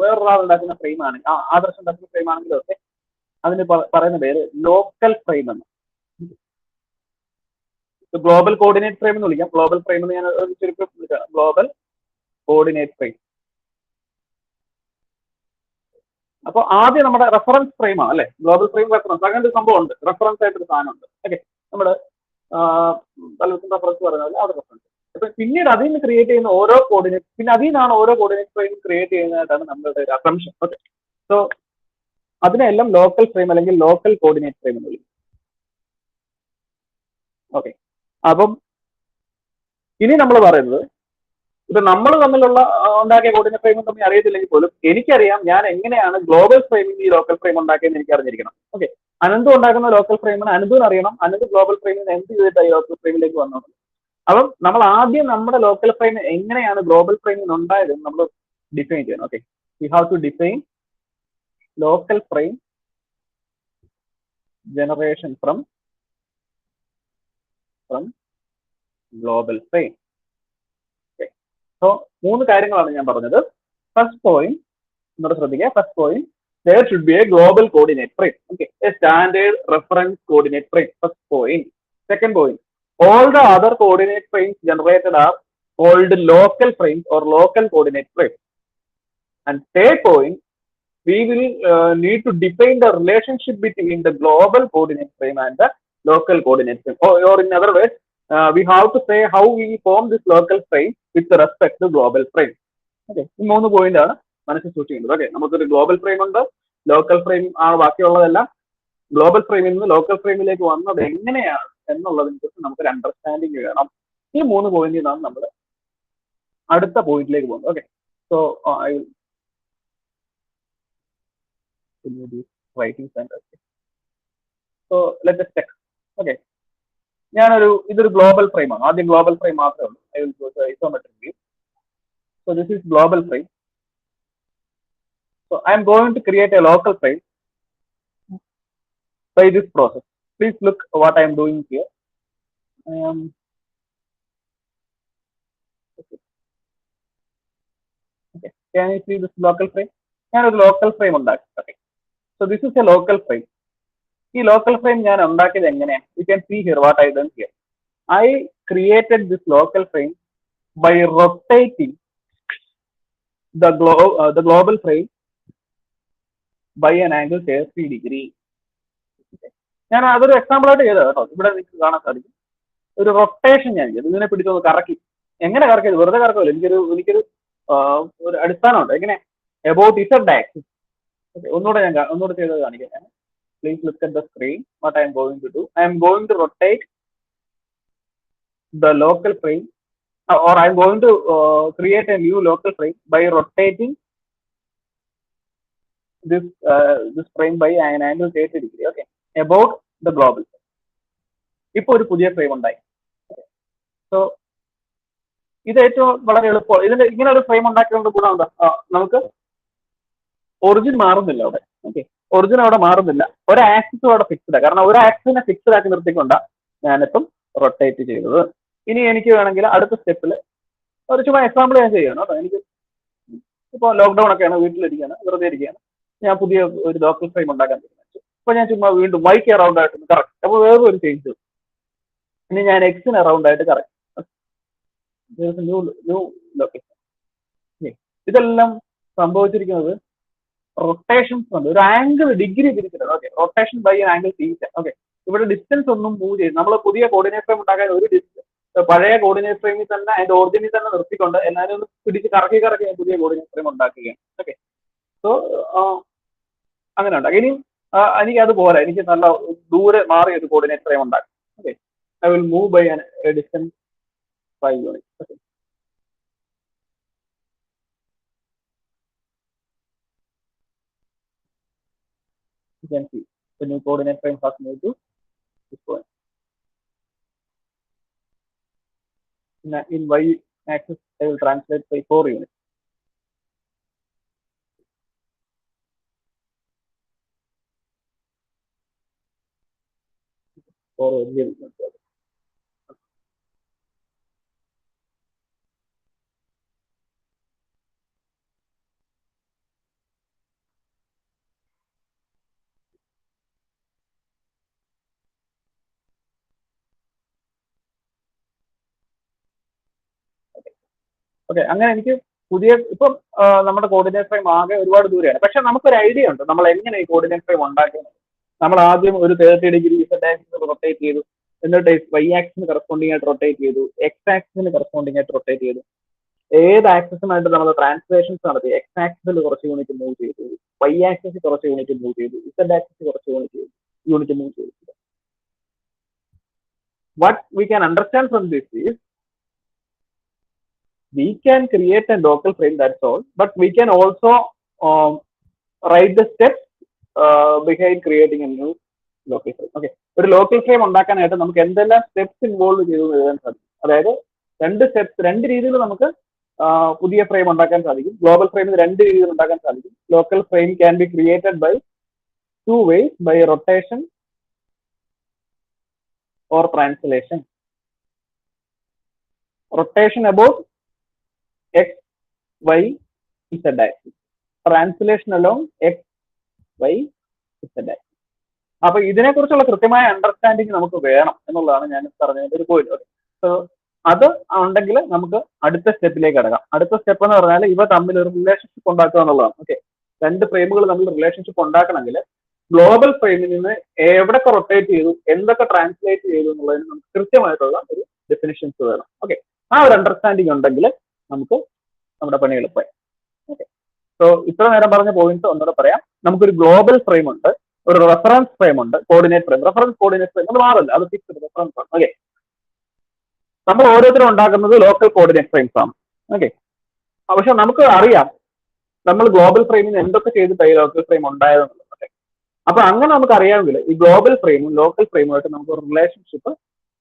വേറൊരാൾ ഉണ്ടാക്കുന്ന ഫ്രെയിം ആണെങ്കിലും ആദർശം ഉണ്ടാക്കുന്ന ഫ്രെയിം ആണെങ്കിലും ഒക്കെ അതിന് പറയുന്ന പേര് ലോക്കൽ ഫ്രെയിം എന്ന്. ഗ്ലോബൽ കോർഡിനേറ്റ് ഫ്രെയിം എന്ന് വിളിക്കാം. ഗ്ലോബൽ ഫ്രെയിം എന്ന് ഞാൻ ചുരുക്കം വിളിക്കാം, ഗ്ലോബൽ കോർഡിനേറ്റ് ഫ്രെയിം. അപ്പോൾ ആദ്യം നമ്മുടെ റെഫറൻസ് ഫ്രെയിം ആണ് അല്ലെ, ഗ്ലോബൽ ഫ്രെയിം റെഫറൻസ്, അങ്ങനെ ഒരു സംഭവം ഉണ്ട്, റെഫറൻസ് ആയിട്ടൊരു സാധനം ഉണ്ട്. ഓക്കെ, നമ്മുടെ പലർക്കും റെഫറൻസ് പറയുന്നത് അത് റെഫറൻസ്. അപ്പൊ പിന്നീട് അതിൽ നിന്ന് ക്രിയേറ്റ് ചെയ്യുന്ന ഓരോ കോർഡിനേറ്റ്, പിന്നെ അതിൽ നിന്നാണ് ഓരോ കോർഡിനേറ്റ് ഫ്രെയിം ക്രിയേറ്റ് ചെയ്യുന്നതായിട്ടാണ് നമ്മുടെ ഒരു അസംഷൻ. ഓക്കെ, സോ അതിനെല്ലാം ലോക്കൽ ഫ്രെയിം അല്ലെങ്കിൽ ലോക്കൽ കോർഡിനേറ്റ് ഫ്രെയിം എന്ന് വിളിക്കും. ഓക്കെ, അപ്പം ഇനി നമ്മൾ പറയുന്നത് ഇപ്പൊ നമ്മൾ തമ്മിലുള്ള ഉണ്ടാക്കിയ കോർഡിനേറ്റ് ഫ്രെയിം തമ്മിൽ അറിയത്തില്ലെങ്കിൽ പോലും എനിക്കറിയാം ഞാൻ എങ്ങനെയാണ് ഗ്ലോബൽ ഫ്രെയിമിൽ ഈ ലോക്കൽ ഫ്രെയിം ഉണ്ടാക്കിയെന്ന് എനിക്ക് അറിഞ്ഞിരിക്കണം. ഓക്കെ, അനന്തു ഉണ്ടാക്കുന്ന ലോക്കൽ ഫ്രെയിമിന് അനന്തുവിന് അറിയണം അനന്ത് ഗ്ലോബൽ ഫ്രെയിമിന് എന്ത് ചെയ്തിട്ടാണ് ഈ ലോക്കൽ ഫ്രെയിമിലേക്ക് വന്നത്. അപ്പം നമ്മൾ ആദ്യം നമ്മുടെ ലോക്കൽ ഫ്രെയിം എങ്ങനെയാണ് ഗ്ലോബൽ ഫ്രെയിമിൽ ഉണ്ടായത് നമ്മൾ ഡിഫൈൻ ചെയ്യണം. Okay, we have to define local frame generation from global frame. Okay, so മൂന്ന് കാര്യങ്ങളാണ് ഞാൻ പറഞ്ഞത്. ഫസ്റ്റ് പോയിന്റ് നമ്മുടെ ശ്രദ്ധിക്കുക, first point there should be a global coordinate frame. Okay, a standard reference coordinate frame. First point. Second point, all the other coordinate frames generated are called local frames or local coordinate frames. And third point, we will need to define the relationship between the global coordinate frame and the local coordinate frame. Or in other words, we have to say how we form this local frame with respect to global frame. Okay, ഈ മൂന്ന് പോയിന്റ് ആണ് മനസ്സിൽ സൂക്ഷിക്കേണ്ടത്. ഓക്കെ, നമുക്കൊരു ഗ്ലോബൽ ഫ്രെയിം ഉണ്ട്, ലോക്കൽ ഫ്രെയിം ആണ് ബാക്കിയുള്ളതെല്ലാം. ഗ്ലോബൽ ഫ്രെയിമിൽ നിന്ന് ലോക്കൽ ഫ്രെയിമിലേക്ക് വന്നത് എങ്ങനെയാണ് എന്നുള്ളതിനെ കുറിച്ച് നമുക്കൊരു അണ്ടർസ്റ്റാൻഡിങ് വേണം. ഈ മൂന്ന് പോയിന്റിൽ നിന്നാണ് നമ്മൾ അടുത്ത പോയിന്റിലേക്ക് പോകുന്നത്. Okay, so I writing center. So let us check. Okay, ഇതൊരു ഗ്ലോബൽ ഫ്രെയിം ആണ്. ആദ്യം ഗ്ലോബൽ ഫ്രെയിം മാത്രമേ ഉള്ളൂ. I will go to isometric view. So this is global frame. So I am going to create a local frame by this process. Please look what I am doing here. Okay. Can you see this local frame? ഞാൻ ഒരു ലോക്കൽ ഫ്രെയിം ഉണ്ടാക്കി. Okay. So this is a local frame. ഈ ലോക്കൽ ഫ്രെയിം ഞാൻ ഉണ്ടാക്കിയത് എങ്ങനെയാണ്? You can see here what I done here. I created this local frame by rotating the global frame by an angle 30 degree. ഞാൻ അതൊരു എക്സാമ്പിൾ ആയിട്ട് ചെയ്തത് കേട്ടോ. ഇവിടെ നിങ്ങൾക്ക് കാണാൻ സാധിക്കും ഒരു റൊട്ടേഷൻ ഞാൻ ചെയ്തു. ഇതിനെ പിടിച്ചൊന്ന് കറക്കി. എങ്ങനെ കറക്കിയത്? വെറുതെ കറക്കുമല്ലോ. എനിക്കൊരു ഒരു അടിസ്ഥാനമുണ്ട്. എങ്ങനെ? About Z axis. ഒന്നുകൂടെ ചെയ്തത് കാണിക്കാം. Please look at the screen. What I am going to do, I am going to rotate the local frame, or I am going to create a new local frame by rotating this frame by an angle 30 degree. Okay, about the global. ഇപ്പോൾ ഒരു പുതിയ ഫ്രെയിം ഉണ്ടായി. സോ ഇത് ഏറ്റവും വളരെ എളുപ്പം. ഇതിന്റെ ഇങ്ങനെ ഒരു ഫ്രെയിം ഉണ്ടാക്കിയതുകൊണ്ട് ഗുണം എന്താ? നമുക്ക് ഒറിജിൻ മാറുന്നില്ല അവിടെ. ഓക്കെ, ഒറിജിൻ അവിടെ മാറുന്നില്ല. ഒരു ആക്സിസും അവിടെ ഫിക്സ്ഡ്. കാരണം ഒരു ആക്സിസിനെ ഫിക്സ്ഡ് ആക്കി നിർത്തിക്കൊണ്ടാണ് ഞാനിപ്പം റൊട്ടേറ്റ് ചെയ്തത്. ഇനി എനിക്ക് വേണമെങ്കിൽ അടുത്ത സ്റ്റെപ്പിൽ ഒരു ചുമ്മാ എക്സാമ്പിൾ ഞാൻ ചെയ്യണം കേട്ടോ. എനിക്ക് ഇപ്പോൾ ലോക്ക്ഡൌൺ ഒക്കെയാണ്, വീട്ടിലിരിക്കുകയാണ്, വെറുതെ ഇരിക്കുകയാണ്. ഞാൻ പുതിയ ഒരു ലോക്കൽ ഫ്രെയിം ഉണ്ടാക്കാൻ തീരുമാനിച്ചു. അപ്പൊ ഞാൻ ചുമ്മാ വീണ്ടും വൈക്ക് അറൗണ്ട് ആയിട്ട് കറക്റ്റ്. അപ്പോൾ വേറെ ഒരു ചേഞ്ച്. ഇനി ഞാൻ എക്സിന് അറൗണ്ട് ആയിട്ട് കറക്റ്റ്. New location. ഇതെല്ലാം സംഭവിച്ചിരിക്കുന്നത് റൊട്ടേഷൻസ് ഉണ്ട്. ഒരു ആംഗിൾ ഡിഗ്രി തിരിച്ചിട്ടുണ്ട്. Okay, rotation by angle theta. Okay, ഇവിടെ ഡിസ്റ്റൻസ് ഒന്നും മൂവ് ചെയ്യും. നമ്മൾ പുതിയ കോർഡിനേറ്റ് ഫ്രെയിം ഉണ്ടാക്കാൻ ഒരു പഴയ കോർഡിനേറ്റ് ഫ്രെയിമിൽ തന്നെ അതിന്റെ ഒറിജിനിൽ തന്നെ നിർത്തിക്കൊണ്ട് എല്ലാവരും ഒന്ന് പിടിച്ച് കറക്കി ഞാൻ പുതിയ കോർഡിനേറ്റ് ഫ്രെയിം ഉണ്ടാക്കുകയാണ്. ഓക്കെ, സോ അങ്ങനെ ഉണ്ടാക്കി. ഇനി എനിക്ക് അതുപോലെ എനിക്ക് നല്ല ദൂരെ മാറിയ ഒരു കോർഡിനേറ്റ് ഫ്രെയിം ഉണ്ടാക്കി. Okay, I will move by distance 5 unit. Okay, you can see the new coordinate frame has moved to this point. In y axis, I will translate by 4 units. Okay, അങ്ങനെ എനിക്ക് പുതിയ ഇപ്പം നമ്മുടെ കോർഡിനേറ്റ് ഫ്രെയിം ആകെ ഒരുപാട് ദൂരെയാണ്. പക്ഷെ നമുക്കൊരു ഐഡിയ ഉണ്ട് നമ്മൾ എങ്ങനെ ഈ കോർഡിനേറ്റ് ഫ്രെയിം ഉണ്ടാക്കുന്നത്. നമ്മൾ ആദ്യം ഒരു 30 ഡിഗ്രി Z ആക്സിസ് റൊട്ടേറ്റ് ചെയ്തു, എന്നിട്ട് Y ആക്സിന് കറസ്പോണ്ടിങ് ആയിട്ട് റൊട്ടേറ്റ് ചെയ്തു, X ആക്സിന് കറസ്പോണ്ടിങ് ആയിട്ട് റൊട്ടേറ്റ് ചെയ്തു. ഏത് ആക്സിസുമായിട്ട് നമ്മൾ ട്രാൻസ്ലേഷൻസ് നടത്തി. X ആക്സിസിൽ കുറച്ച് യൂണിറ്റ് മൂവ് ചെയ്തു, Y ആക്സിസ് കുറച്ച് യൂണിറ്റ് മൂവ് ചെയ്തു, Z ആക്സിസ് കുറച്ച് യൂണിറ്റ് മൂവ് ചെയ്തു. What we can understand from this is we can create a local frame, that's all, but we can also write the steps behind creating a new local frame. Okay, ഒരു ലോക്കൽ ഫ്രെയിം ഉണ്ടാക്കാനായിട്ട് നമുക്ക് എന്തെല്ലാം സ്റ്റെപ്സ് ഇൻവോൾവ് ചെയ്തു എഴുതാൻ സാധിക്കും. അതായത് രണ്ട് രീതിയിൽ നമുക്ക് പുതിയ ഫ്രെയിം ഉണ്ടാക്കാൻ സാധിക്കും. ഗ്ലോബൽ ഫ്രെയിമിന് 2 രീതിയിൽ ഉണ്ടാക്കാൻ സാധിക്കും. Local frame can be created by 2 ways, by rotation or translation. Rotation about X, Y, Z axis. Translation along X, Y Z axis. അപ്പൊ ഇതിനെക്കുറിച്ചുള്ള കൃത്യമായ അണ്ടർസ്റ്റാൻഡിങ് നമുക്ക് വേണം എന്നുള്ളതാണ് ഞാൻ പറഞ്ഞതിന്റെ ഒരു പോയിന്റ്. സോ അത് ഉണ്ടെങ്കിൽ നമുക്ക് അടുത്ത സ്റ്റെപ്പിലേക്ക് കിടക്കാം. അടുത്ത സ്റ്റെപ്പ് എന്ന് പറഞ്ഞാൽ ഇവ തമ്മിൽ ഒരു റിലേഷൻഷിപ്പ് ഉണ്ടാക്കുക എന്നുള്ളതാണ്. ഓക്കെ, രണ്ട് ഫ്രെയിമുകൾ തമ്മിൽ റിലേഷൻഷിപ്പ് ഉണ്ടാക്കണമെങ്കിൽ ഗ്ലോബൽ ഫ്രെയിമിൽ നിന്ന് എവിടൊക്കെ റൊട്ടേറ്റ് ചെയ്തു, എന്തൊക്കെ ട്രാൻസ്ലേറ്റ് ചെയ്തു എന്നുള്ളതിന് നമുക്ക് കൃത്യമായിട്ടുള്ള ഒരു ഡെഫിനിഷൻസ് വേണം. ഓക്കെ, ആ ഒരു അണ്ടർസ്റ്റാൻഡിങ് ഉണ്ടെങ്കിൽ നമുക്ക് നമ്മുടെ പണി എളുപ്പമായി. ഓക്കെ, സോ ഇത്ര നേരം പറഞ്ഞ പോയിന്റ്സ് ഒന്നുകൂടെ പറയാം. നമുക്കൊരു ഗ്ലോബൽ ഫ്രെയിം ഉണ്ട്, ഒരു റെഫറൻസ് ഫ്രെയിം ഉണ്ട്, coordinate frame. Reference coordinate frame അത് മാറില്ല, അത് ഫിക്സ്ഡ് റെഫറൻസ് ആണ്. ഓക്കെ, നമ്മൾ ഓരോരുത്തരും ഉണ്ടാക്കുന്നത് ലോക്കൽ കോർഡിനേറ്റ് ഫ്രെയിംസ് ആണ്. ഓക്കെ, പക്ഷെ നമുക്ക് അറിയാം നമ്മൾ ഗ്ലോബൽ ഫ്രെയിമിന് എന്തൊക്കെ ചെയ്തിട്ടായി ലോക്കൽ ഫ്രെയിം ഉണ്ടായതെന്നുള്ളത്. അപ്പൊ അങ്ങനെ നമുക്ക് അറിയാമെങ്കിൽ ഈ ഗ്ലോബൽ ഫ്രെയിമും ലോക്കൽ ഫ്രെയിമുമായിട്ട് നമുക്ക് ഒരു റിലേഷൻഷിപ്പ്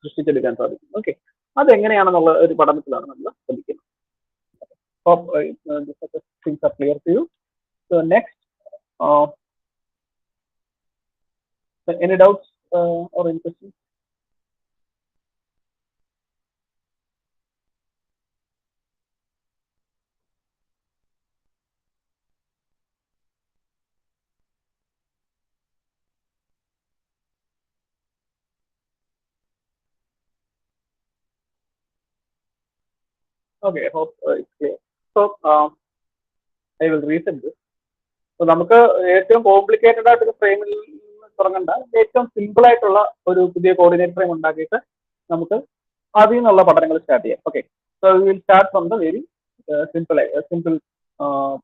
സൃഷ്ടിച്ചെടുക്കാൻ സാധിക്കും. ഓക്കെ, അതെങ്ങനെയാണെന്നുള്ള ഒരു പഠനത്തിലാണ് നമ്മൾ ശ്രമിക്കുന്നത്. Things are clear to you. So next, any doubts or any questions? Okay, I hope it's clear. So I will reset this. So നമുക്ക് ഏറ്റവും കോംപ്ലിക്കേറ്റഡ് ആയിട്ട് ഫ്രെയിമിൽ തുടങ്ങണ്ട, ഏറ്റവും സിമ്പിൾ ആയിട്ടുള്ള ഒരു പുതിയ കോർഡിനേറ്റ് ഫ്രെയിം ഉണ്ടാക്കിയിട്ട് നമുക്ക് അതിൽ നിന്നുള്ള പഠനങ്ങൾ സ്റ്റാർട്ട് ചെയ്യാം. Okay, so we will start from the very simple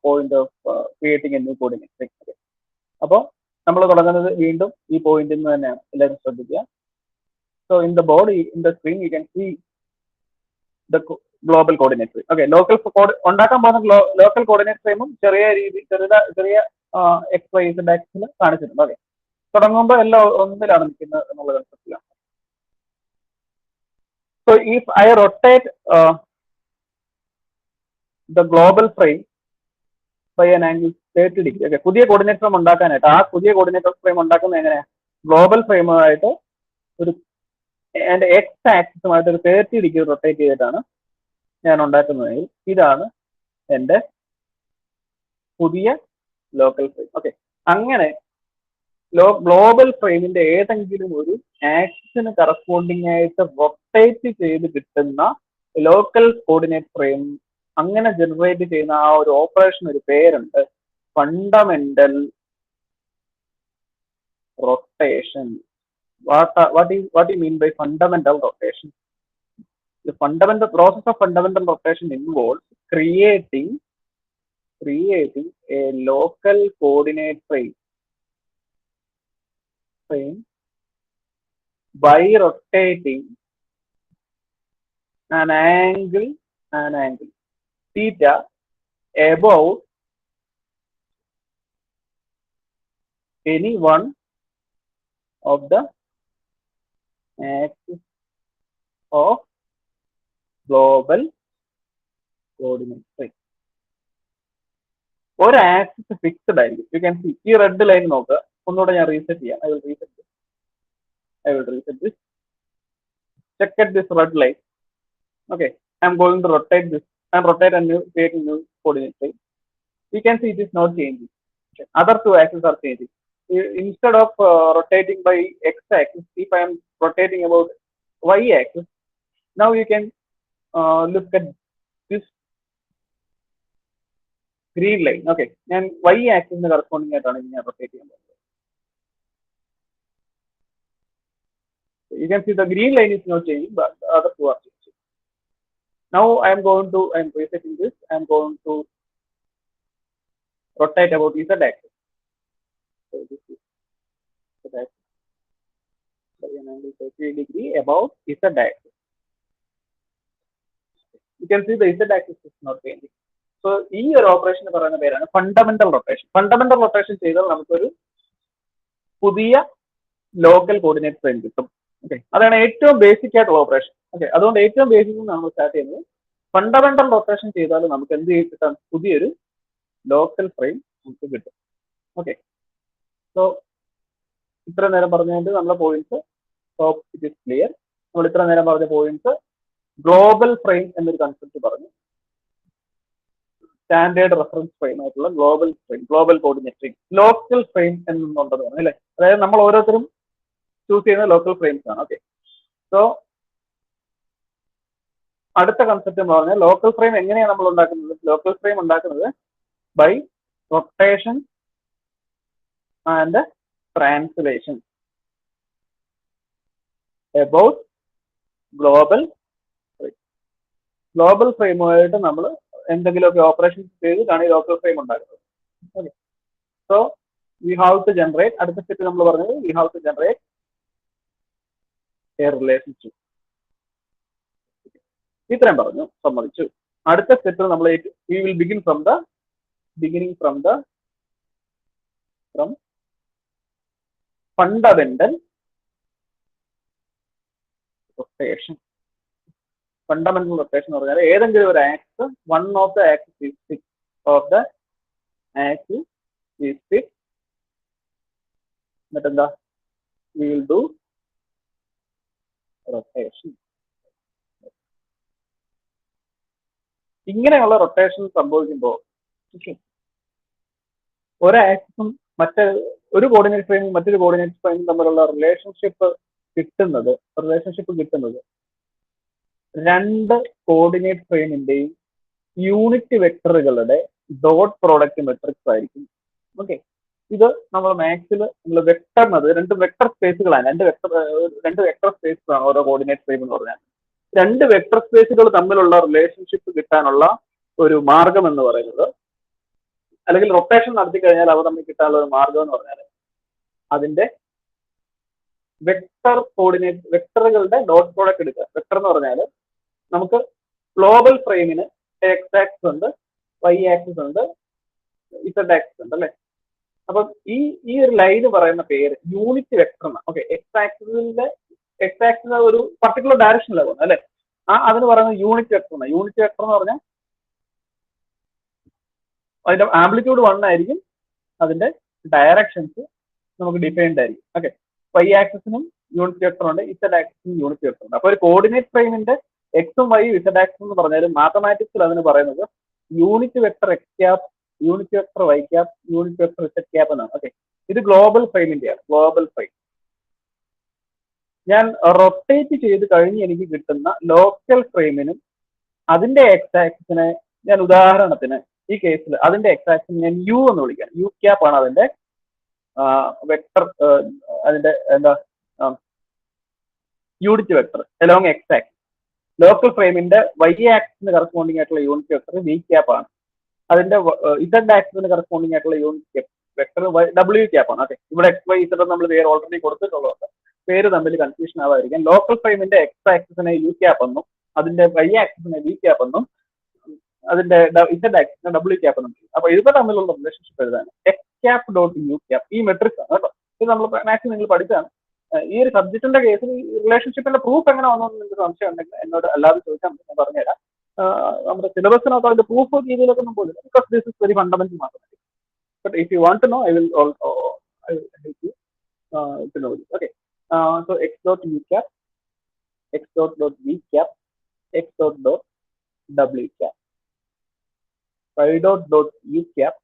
point of creating A new coordinate frame. Okay, അപ്പോൾ നമ്മൾ തുടങ്ങുന്നത് വീണ്ടും ഈ പോയിന്റിൽ നിന്ന് തന്നെയാണ്, എല്ലാവരും ശ്രദ്ധിക്കുക. So in the board, in the screen you can see the global coordinate frame. Okay, ഉണ്ടാക്കാൻ പോകുന്ന ലോക്കൽ കോർഡിനേറ്റ് ഫ്രെയിമും ചെറിയ എക്സ് വൈ ഇസഡ് ആക്സിൽ കാണിച്ചിട്ടുണ്ട്. ഓക്കെ, തുടങ്ങുമ്പോൾ എല്ലാം ഒന്നിലാണ് നിൽക്കുന്നത് എന്നുള്ള കൺസെപ്റ്റിലാണ്. So if I rotate the global frame by an angle 30 degree. Okay, പുതിയ കോർഡിനേറ്റ് ഫ്രെയിം ഉണ്ടാക്കാനായിട്ട് ആ പുതിയ കോർഡിനേറ്റ് ഫ്രെയിം ഉണ്ടാക്കുന്നത് എങ്ങനെയാണ്? ഗ്ലോബൽ ഫ്രെയിമുമായിട്ട് ഒരു എൻ്റെ എക്സ് ആക്സിസുമായിട്ട് ഒരു 30 ഡിഗ്രി റൊട്ടേറ്റ് ചെയ്തിട്ടാണ് ഞാൻ ഉണ്ടാക്കുന്നതെങ്കിൽ ഇതാണ് എൻ്റെ പുതിയ ലോക്കൽ ഫ്രെയിം. ഓക്കെ, അങ്ങനെ ഗ്ലോബൽ ഫ്രെയിമിന്റെ ഏതെങ്കിലും ഒരു ആക്സിസിന് കറസ്പോണ്ടിങ് ആയിട്ട് റൊട്ടേറ്റ് ചെയ്ത് കിട്ടുന്ന ലോക്കൽ കോർഡിനേറ്റ് ഫ്രെയിം, അങ്ങനെ ജനറേറ്റ് ചെയ്യുന്ന ആ ഒരു ഓപ്പറേഷൻ ഒരു പേരുണ്ട്, fundamental rotation. What do you mean by fundamental rotation? The process of fundamental rotation involves creating a local coordinate frame by rotating an angle theta about any one of the axis of global coordinate frame. ഒരു ആക്സിസ് ഫിക്സ്ഡ് ആയിരിക്കും. യു ക്യാൻ സി ഈ റെഡ് ലൈൻ നോക്കുക. ഒന്നുകൂടെ ഞാൻ റീസെറ്റ് ചെയ്യാം. I will reset this. Check at this red line. Okay, I am going to rotate this and rotate and create a new coordinate frame. You can see it is not changing. Okay. Other two axes are changing. Instead of rotating by x-axis, if I am rotating about y-axis, now you can look at this green line. Okay, and y-axis is corresponding to rotating. You can see the green line is not changing, but the other two are changing. Now I am resetting this. I am going to rotate about z-axis. So this is z-axis by an angle 30 degree about z-axis. You can see the z-axis is not changing. So ഈ ഒരു ഓപ്പറേഷൻ പറയുന്ന പേരാണ് ഫണ്ടമെന്റൽ റൊട്ടേഷൻ. ഫണ്ടമെന്റൽ റൊട്ടേഷൻ ചെയ്താൽ നമുക്കൊരു പുതിയ ലോക്കൽ കോർഡിനേറ്റ് ഫ്രെയിം കിട്ടും. ഓക്കെ, അതാണ് ഏറ്റവും ബേസിക് ആയിട്ടുള്ള ഓപ്പറേഷൻ. ഓക്കെ, അതുകൊണ്ട് ഏറ്റവും ബേസിക് നമ്മൾ സ്റ്റാർട്ട് ചെയ്യുന്നത് ഫണ്ടമെന്റൽ റൊട്ടേഷൻ ചെയ്താൽ നമുക്ക് എന്ത് കിട്ടാൻ, പുതിയൊരു ലോക്കൽ ഫ്രെയിം നമുക്ക് കിട്ടും. ഓക്കെ, സോ ഇത്ര നേരം പറഞ്ഞുകൊണ്ട് നമ്മളെ പോയിന്റ്സ് ഇറ്റ് ഇസ് ക്ലിയർ. നമ്മൾ ഇത്ര നേരം പറഞ്ഞ പോയിന്റ്സ് ഗ്ലോബൽ ഫ്രെയിം എന്നൊരു കൺസെപ്റ്റ് പറഞ്ഞു. സ്റ്റാൻഡേർഡ് റെഫറൻസ് ഫ്രെയിം ആയിട്ടുള്ള global coordinate frame, local frame എന്നുള്ളത് അല്ലേ. അതായത് നമ്മൾ ഓരോരുത്തരും ചൂസ് ചെയ്യുന്ന ലോക്കൽ ഫ്രെയിംസ് ആണ്. ഓക്കെ, സോ അടുത്ത കൺസെപ്റ്റ് എന്ന് പറഞ്ഞാൽ ലോക്കൽ ഫ്രെയിം എങ്ങനെയാണ് നമ്മൾ ഉണ്ടാക്കുന്നത്? ലോക്കൽ ഫ്രെയിം ഉണ്ടാക്കുന്നത് by rotation and translation about global frame. ഗ്ലോബൽ ഫ്രെയിമുമായിട്ട് നമ്മൾ എന്തെങ്കിലുമൊക്കെ ഓപ്പറേഷൻസ് ചെയ്തിട്ടാണ് ഈ ലോക്കൽ ഫ്രെയിം ഉണ്ടാക്കുന്നത്. Okay, so we have to generate, അടുത്ത സ്റ്റെപ്പ് നമ്മൾ പറഞ്ഞത് V have to generate a relationship. ഇത്രയും പറഞ്ഞു, സമ്മതിച്ചു. അടുത്ത സ്റ്റെപ്പ് നമ്മൾ we will begin from fundamental rotation. Fundamental rotation എന്ന് പറഞ്ഞാൽ ഏതെങ്കിലും ഒരു ആക്സ്, one of the axis is fix, എന്നിട്ട് എന്താ, വി വിൽ ഡു റൊട്ടേഷൻ. ഇങ്ങനെയുള്ള റൊട്ടേഷൻ സംഭവിക്കുമ്പോൾ ഒരാക്സും ഒരു കോർഡിനേറ്റ് ഫ്രെയിമും മറ്റൊരു കോർഡിനേറ്റ് ഫ്രെയിമും തമ്മിലുള്ള റിലേഷൻഷിപ്പ് കിട്ടുന്നത് രണ്ട് കോർഡിനേറ്റ് ഫ്രെയിമിന്റെയും യൂണിറ്റ് വെക്ടറുകളുടെ ഡോട്ട് പ്രോഡക്റ്റ് മെട്രിക്സ് ആയിരിക്കും. ഓക്കെ, ഇത് നമ്മൾ മാത്സിൽ നമ്മൾ വെക്ടറിനത് രണ്ട് വെക്ടർ സ്പേസുകളാണ്, രണ്ട് വെക്ടർ സ്പേസ് ആണ് ഓരോ കോർഡിനേറ്റ് ഫ്രെയിം എന്ന് പറഞ്ഞാൽ. രണ്ട് വെക്ടർ സ്പേസുകൾ തമ്മിലുള്ള റിലേഷൻഷിപ്പ് കിട്ടാനുള്ള ഒരു മാർഗം എന്ന് പറയുന്നത്, അല്ലെങ്കിൽ റൊട്ടേഷൻ നടത്തി കഴിഞ്ഞാൽ അവ തമ്മിൽ കിട്ടാനുള്ള ഒരു മാർഗം എന്ന് പറഞ്ഞാൽ അതിന്റെ വെക്ടറുകളുടെ ഡോട്ട് പ്രോഡക്റ്റ് എടുക്കുക. വെക്ടർ എന്ന് പറഞ്ഞാൽ നമുക്ക് ഗ്ലോബൽ ഫ്രെയിമിന് എക്സ് ആക്സിസ് ഉണ്ട്, വൈ ആക്സിസ് ഉണ്ട്, ഇസഡ് ആക്സിസ് ഉണ്ട് അല്ലെ. അപ്പം ഈ ഒരു ലൈന് പറയുന്ന പേര് യൂണിറ്റ് വെക്ടർ എന്നാണ്. ഓക്കെ, എക്സ് ആക്സിസ് ഒരു പർട്ടിക്കുലർ ഡയറക്ഷനിലാണ് പോകുന്നത് അല്ലെ. അതിന് പറയുന്നത് യൂണിറ്റ് വെക്ടർ എന്നാണ്. യൂണിറ്റ് വെക്ടർ എന്ന് പറഞ്ഞാൽ അതിന്റെ ആംപ്ലിറ്റ്യൂഡ് 1 ആയിരിക്കും, അതിന്റെ ഡയറക്ഷൻസ് നമുക്ക് ഡിഫൈൻഡ് ആയിരിക്കും. ഓക്കെ, വൈ ആക്സിസിനും യൂണിറ്റ് വെക്ടർ ഉണ്ട്, ഇസഡ് ആക്സിസിനും യൂണിറ്റ് വെക്ടർ ഉണ്ട്. അപ്പൊ ഒരു കോർഡിനേറ്റ് ഫ്രെയിമിന്റെ എക്സും വൈയും ഇസഡ് ആക്സിസ് എന്ന് പറഞ്ഞാൽ മാത്തമാറ്റിക്സിൽ അതിന് പറയുന്നത് unit vector X cap, unit vector Y cap, unit vector Z cap എന്നാണ്. ഓക്കെ, ഇത് ഗ്ലോബൽ ഫ്രെയിമിന്റെയാണ്. ഗ്ലോബൽ ഫ്രെയിം ഞാൻ റൊട്ടേറ്റ് ചെയ്ത് കഴിഞ്ഞ് എനിക്ക് കിട്ടുന്ന ലോക്കൽ ഫ്രെയിമിനും അതിന്റെ എക്സ് ആക്സിസിനെ ഞാൻ ഉദാഹരണത്തിന് ഈ കേസിൽ അതിന്റെ എക്സ് ആക്സിസിനെ ഞാൻ യു എന്ന് വിളിക്കാം. യു ക്യാപ് ആണ് അതിന്റെ വെക്ടർ, അതിന്റെ എന്താ unit vector along X axis. Local ഫ്രെയിമിന്റെ വൈ ആക്സിന് കറസ്പോണ്ടിങ് ആയിട്ടുള്ള യൂണിറ്റ് വെക്ടർ വി ക്യാപ് ആണ്. അതിന്റെ ഇസഡ് ആക്സിന് കറസ്പോണ്ടിങ് ആയിട്ടുള്ള യൂണിറ്റ് വെക്ടർ ഡബ്ല്യു ക്യാപ് ആണ്. ഓക്കെ, ഇവിടെ എക്സ് വൈ ഇസഡ് നമ്മൾ പേര് ഓൾറെഡി കൊടുത്തിട്ടുള്ളത് പേര് തമ്മിൽ കൺഫ്യൂഷൻ ആവാതിരിക്കാൻ ലോക്കൽ ഫ്രെയിമിന്റെ എക്സ് ആക്സിസിനെ യു ക്യാപ് എന്നും അതിന്റെ വൈ ആക്സിസിനെ വി ക്യാപ് എന്നും അതിന്റെ ഇസഡ് ആക്സിസിനെ ഡബ്ല്യു ക്യാപ് എന്നും. അപ്പൊ ഇത് തമ്മിലുള്ള റിലേഷൻഷിപ്പ് എഴുതാൻ X cap dot U cap ഈ മെട്രിക്സ് ആണ് കേട്ടോ. ഇത് നമ്മൾ മാത്സ് നിങ്ങൾ പഠിച്ചാണ്. ഈ ഒരു സബ്ജക്റ്റിന്റെ കേസിൽ റിലേഷൻഷിപ്പിന്റെ പ്രൂഫ് എങ്ങനെ വന്നതെന്ന് നിങ്ങൾക്ക് സംശയം ഉണ്ടെങ്കിൽ എന്നോട് അല്ലാതെ ചോദിച്ചാൽ ഞാൻ പറഞ്ഞുതരാം. നമ്മുടെ സിലബസിനകത്ത് അതിന്റെ പ്രൂഫ് രീതിയിലൊക്കെ ഒന്നും പോലും, because this is very fundamental mathematics. But if you want to know I will help you to know this. Okay, so x dot u cap, x dot v cap, x dot w cap, y dot u cap,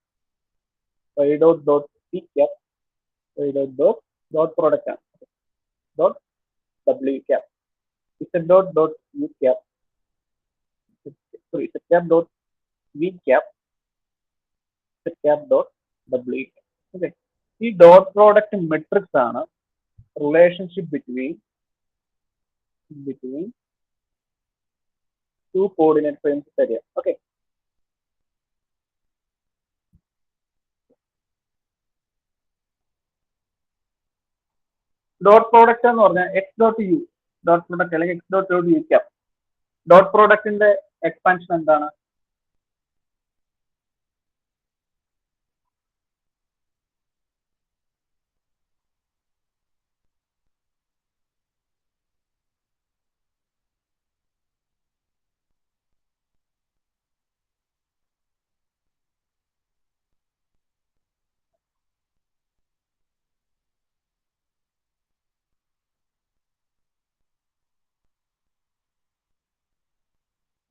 y dot v cap, y dot product ആണ് dot w cap, z dot u cap, z cap dot v cap, z cap dot w cap. Okay, ഈ ഡോട്ട് പ്രോഡക്റ്റ് മെട്രിക്സ് ആണ് relationship between two coordinate frames തരിക. ഓക്കെ, ഡോട്ട് പ്രോഡക്റ്റ് എന്ന് പറഞ്ഞാൽ x dot u dot product അല്ലെങ്കിൽ x dot U cap. Dot പ്രോഡക്റ്റിന്റെ എക്സ്പാൻഷൻ എന്താണ്?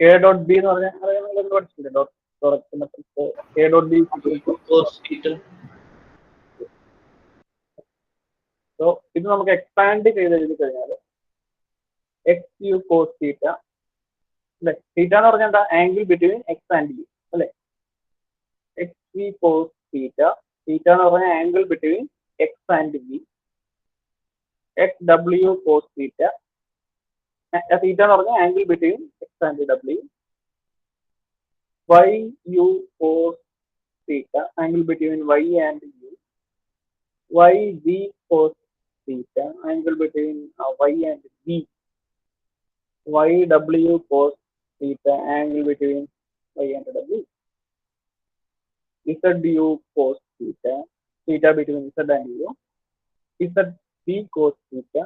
എ ഡോട്ട് ബി എന്ന് പറഞ്ഞാൽ പഠിച്ചിട്ടില്ല. product matrix A dot B is equal to cos theta. So ഇത് നമുക്ക് എക്സ്പാൻഡ് ചെയ്ത് എഴുതി കഴിഞ്ഞാൽ എക്സ് യു കോസ് തീറ്റ അല്ലെ, തീറ്റ എന്ന് പറഞ്ഞാൽ എന്താ, angle between x and u അല്ലെ, x v cos theta, theta എന്ന് പറഞ്ഞാൽ angle between x and v, x ഡബ്ല്യു കോസ് തീറ്റ, തീറ്റ എന്ന് പറഞ്ഞാൽ ആംഗിൾ ബിറ്റ്വീൻ എക്സ് ആൻഡ് ഡബ്ല്യു, y u cos theta, angle between Y and u, y v cos theta, angle between y and v, yw cos theta, angle between y and w, zdu cos theta, theta between z and u, zv cos theta,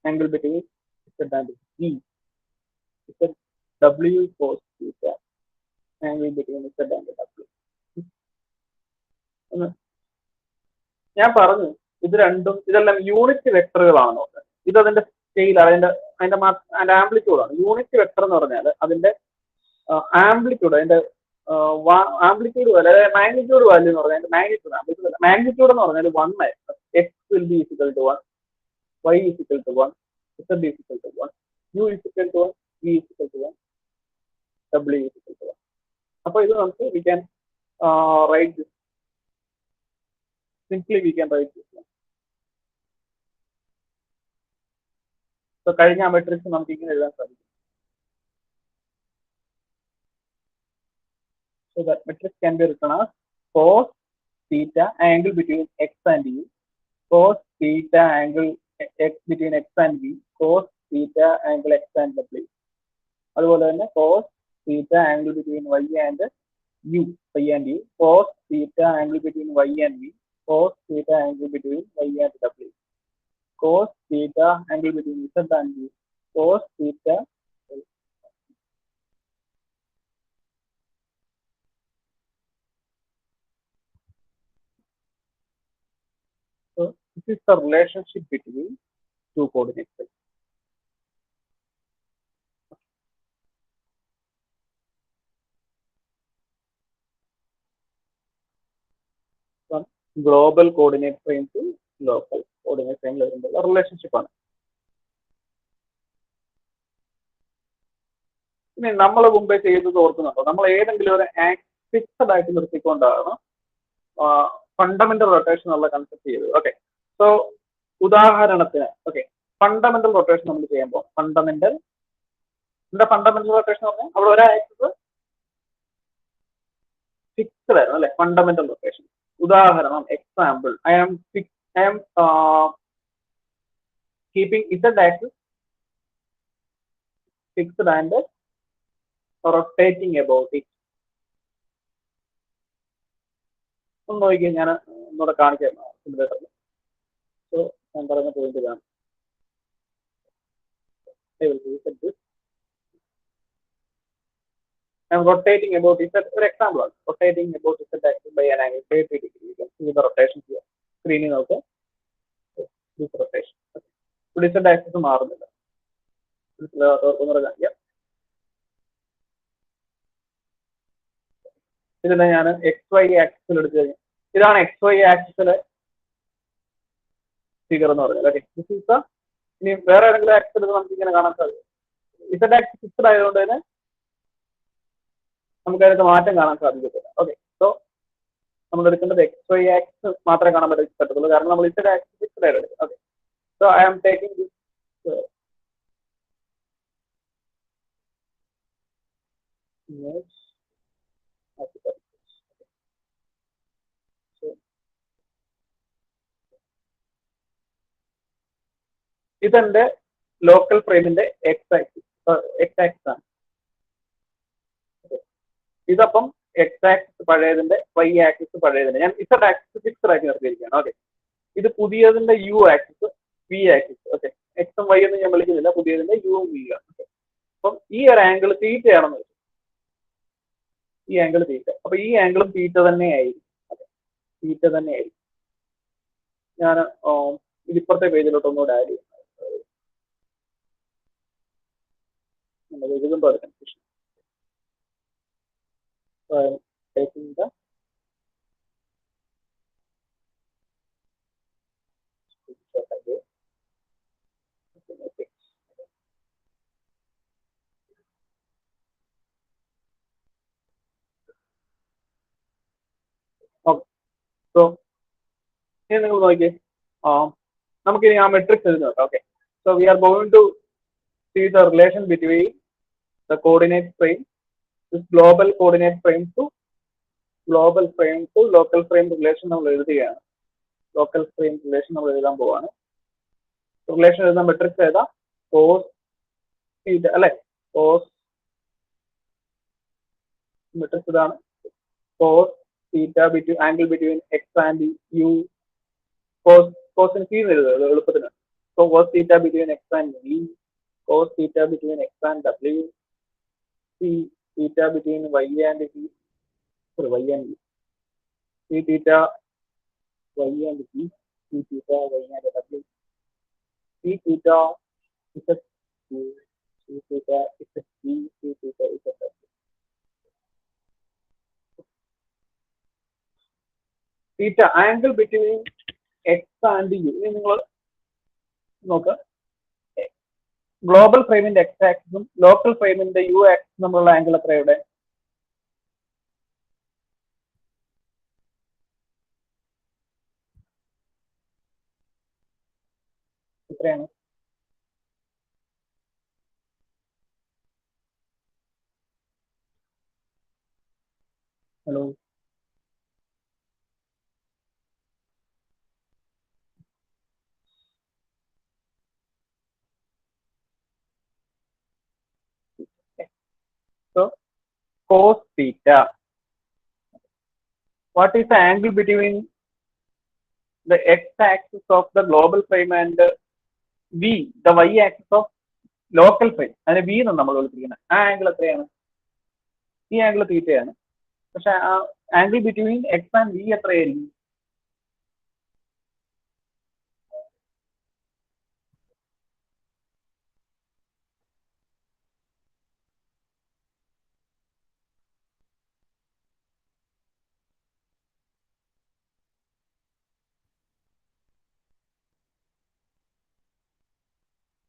angle between z and v, zw cos theta, angle between z and w. ഞാൻ പറഞ്ഞു ഇത് രണ്ടും ഇതെല്ലാം യൂണിറ്റ് വെക്ടറുകളാണ് നോക്കുന്നത്. ഇത് അതിന്റെ സ്കെയിൽ, അതിന്റെ ആംപ്ലിറ്റ്യൂഡാണ്. യൂണിറ്റ് വെക്ടർ എന്ന് പറഞ്ഞാൽ അതിന്റെ ആംപ്ലിറ്റ്യൂഡ്, അതിന്റെ ആംപ്ലിറ്റ്യൂഡ് വാല്യൂ, അതായത് മാഗ്നിറ്റ്യൂഡ് വാല്യൂ എന്ന് പറഞ്ഞാൽ മാഗ്നിറ്റ്യൂഡ് എന്ന് പറഞ്ഞാൽ 1 ആയിരുന്നു. X will be equal to 1, Y equal to 1, Z equal to 1, U equal to 1, V equal to 1, W equal to 1. അപ്പോൾ ഇത് നമുക്ക് we can write this, simply we can write this one. So കഴിഞ്ഞ മെട്രിക്സ് നമുക്ക് ഇങ്ങനെ എഴുതാൻ സാധിക്കും. So that matrix can be written as cos theta angle between x and u, cos theta angle x between x and v, cos theta angle x and w. അതുപോലെ തന്നെ cos theta angle between y and u, cos theta angle between y and v, cos theta angle between y and w, cos theta angle between z and v, cos theta. So this is the relationship between two coordinates. From global coordinate frame to local coordinate frame വരുമ്പോൾ റിലേഷൻഷിപ്പ് ആണ്. ഇനി നമ്മൾ മുമ്പേ ചെയ്തത് ഓർക്കുന്നുണ്ടോ, നമ്മൾ ഏതെങ്കിലും ഒരു ഫിക്സഡ് ആയിട്ട് നിർത്തിക്കൊണ്ടാണ് ഫണ്ടമെന്റൽ റൊട്ടേഷൻ എന്നുള്ള കൺസെപ്റ്റ് ചെയ്തത്. ഓക്കെ, സോ ഉദാഹരണത്തിന് ഫണ്ടമെന്റൽ റൊട്ടേഷൻ നമ്മൾ ചെയ്യുമ്പോൾ ഫണ്ടമെന്റൽ റൊട്ടേഷൻ പറഞ്ഞാൽ അവിടെ ഒരു ആക്സിസ് ഫിക്സഡ് ആയിരുന്നു അല്ലെ, ഫണ്ടമെന്റൽ റൊട്ടേഷൻ. ഉദാഹരണം, example, I am keeping z axis fixed and rotating about it. ഒന്ന് നോക്കിയാൽ ഞാൻ ഒന്നുകൂടെ കാണിക്കാം സിമുലേറ്ററിൽ. സോ ഞാൻ പറയുന്ന പോയിന്റ് ഇതാണ്. I am rotating about z, ഒരു എക്സാമ്പിൾ ആണ്. Rotating about z axis by an angle 30 degree. You can see the rotation here. സ്ക്രീനിൽ നോക്ക്, this rotation. ഇവിടെ z axis മാറുന്നില്ല. ഇതിനെ ഞാൻ എക്സ് വൈ ആക്സിൽ എടുത്തു കഴിഞ്ഞാൽ ഇതാണ് എക്സ് വൈ ആക്സിലെ ഫിഗർ എന്ന് പറഞ്ഞത്. Okay, this is the. ഇനി വേറെ ഏതെങ്കിലും ആക്സിൽ നമുക്ക് ഇങ്ങനെ കാണാൻ സാധിക്കും. ഇസഡ് ആക്സിസ് ഫിക്സഡ് ആയതുകൊണ്ട് തന്നെ നമുക്ക് അതിനകത്ത് മാറ്റം കാണാൻ സാധിക്കത്തില്ല. ഓക്കെ, സോ നമ്മൾ എടുക്കേണ്ടത് എക്സ് വൈ ആക്സിസ് മാത്രമേ കാണാൻ പറ്റത്തുള്ളൂ, കാരണം നമ്മൾ ഇസഡ് ആക്സിസ് ഫിക്സഡ് ആയിട്ട് എടുക്കും. Okay, so I am taking this image. ഇതെന്റെ ലോക്കൽ ഫ്രെയിമിന്റെ എക്സ് ആക്സിസ് ആണ്. ഇതപ്പം എക്സ് ആക്സിസ് പഴയതിന്റെ, വൈ ആക്സിസ് പഴയതിന്റെ, ഞാൻ ഇസഡ് ആക്സിസ് ഫിക്സഡ് ആക്കി നിർത്തിയിരിക്കുകയാണ്. ഓക്കെ, ഇത് പുതിയതിന്റെ u axis, v axis. Okay, എക്സും വൈ ഒന്നും ഞാൻ വിളിക്കുന്നില്ല, പുതിയതിന്റെ യുവും വി ആണ്. ഓക്കെ, അപ്പം ഈ ഒരു ആംഗിൾ തീറ്റ ആണെന്ന് വെച്ചു, ഈ ആംഗിൾ തീറ്റ. അപ്പൊ ഈ ആംഗിളും തീറ്റ തന്നെ ആയിരിക്കും. അതെ, തീറ്റ തന്നെ ആയിരിക്കും. ഞാൻ ഇതിപ്പുറത്തെ പേജിലോട്ട് ഒന്നുകൂടെ ആഡ് ചെയ്യുന്നത് എഴുതുമ്പോൾ അത് confusion. So I am taking the screenshot again. Okay. Okay. So here നിങ്ങൾ നോക്കിയേ നമുക്കിനി ആ മെട്രിക്സ് എഴുതുന്നുണ്ട്. Okay. So we are going to see the relation between the coordinate frame, this global coordinate frame to local frame relation നമ്മൾ എഴുതുകയാണ്. ലോക്കൽ ഫ്രെയിം റിലേഷൻ നമ്മൾ എഴുതാൻ പോവാണ്. റിലേഷൻ എഴുതാൻ മെട്രിക്സ് ഏതാ? കോസ് തീറ്റ അല്ലെ? കോസ് മെട്രിക്സ് ഇതാണ്. Cos theta between angle between x and u. കോസിന് സി എഴുതുക എളുപ്പത്തിന്. So cos theta between x and v, cos theta between x and ഡബ്ല്യു, c theta between Y and v, y and v, c theta y and v, c theta y and ഡബ്ല്യു, c theta z u, c theta z v, c theta z ഡബ്ല്യു. Theta angle between x and u. ഇനി നിങ്ങൾ നോക്കുക, ഗ്ലോബൽ ഫ്രെയിമിന്റെ എക്സ് ആക്സിസും ലോക്കൽ ഫ്രെയിമിന്റെ യു ആക്സിസും തമ്മിലുള്ള ആംഗിൾ എത്രയുടെ? എത്രയാണ്? Hello, so cos theta, what is the angle between the x-axis of the global frame and v, the y-axis of local frame? അതിന് v എന്നാണ് നമ്മൾ വിളിച്ചിരിക്കുന്നത്. ആ ആംഗിൾ എത്രയാണ്? ഈ ആംഗിൾ തീറ്റയാണ്. പക്ഷെ ആ angle between x and V എത്രയായിരിക്കും?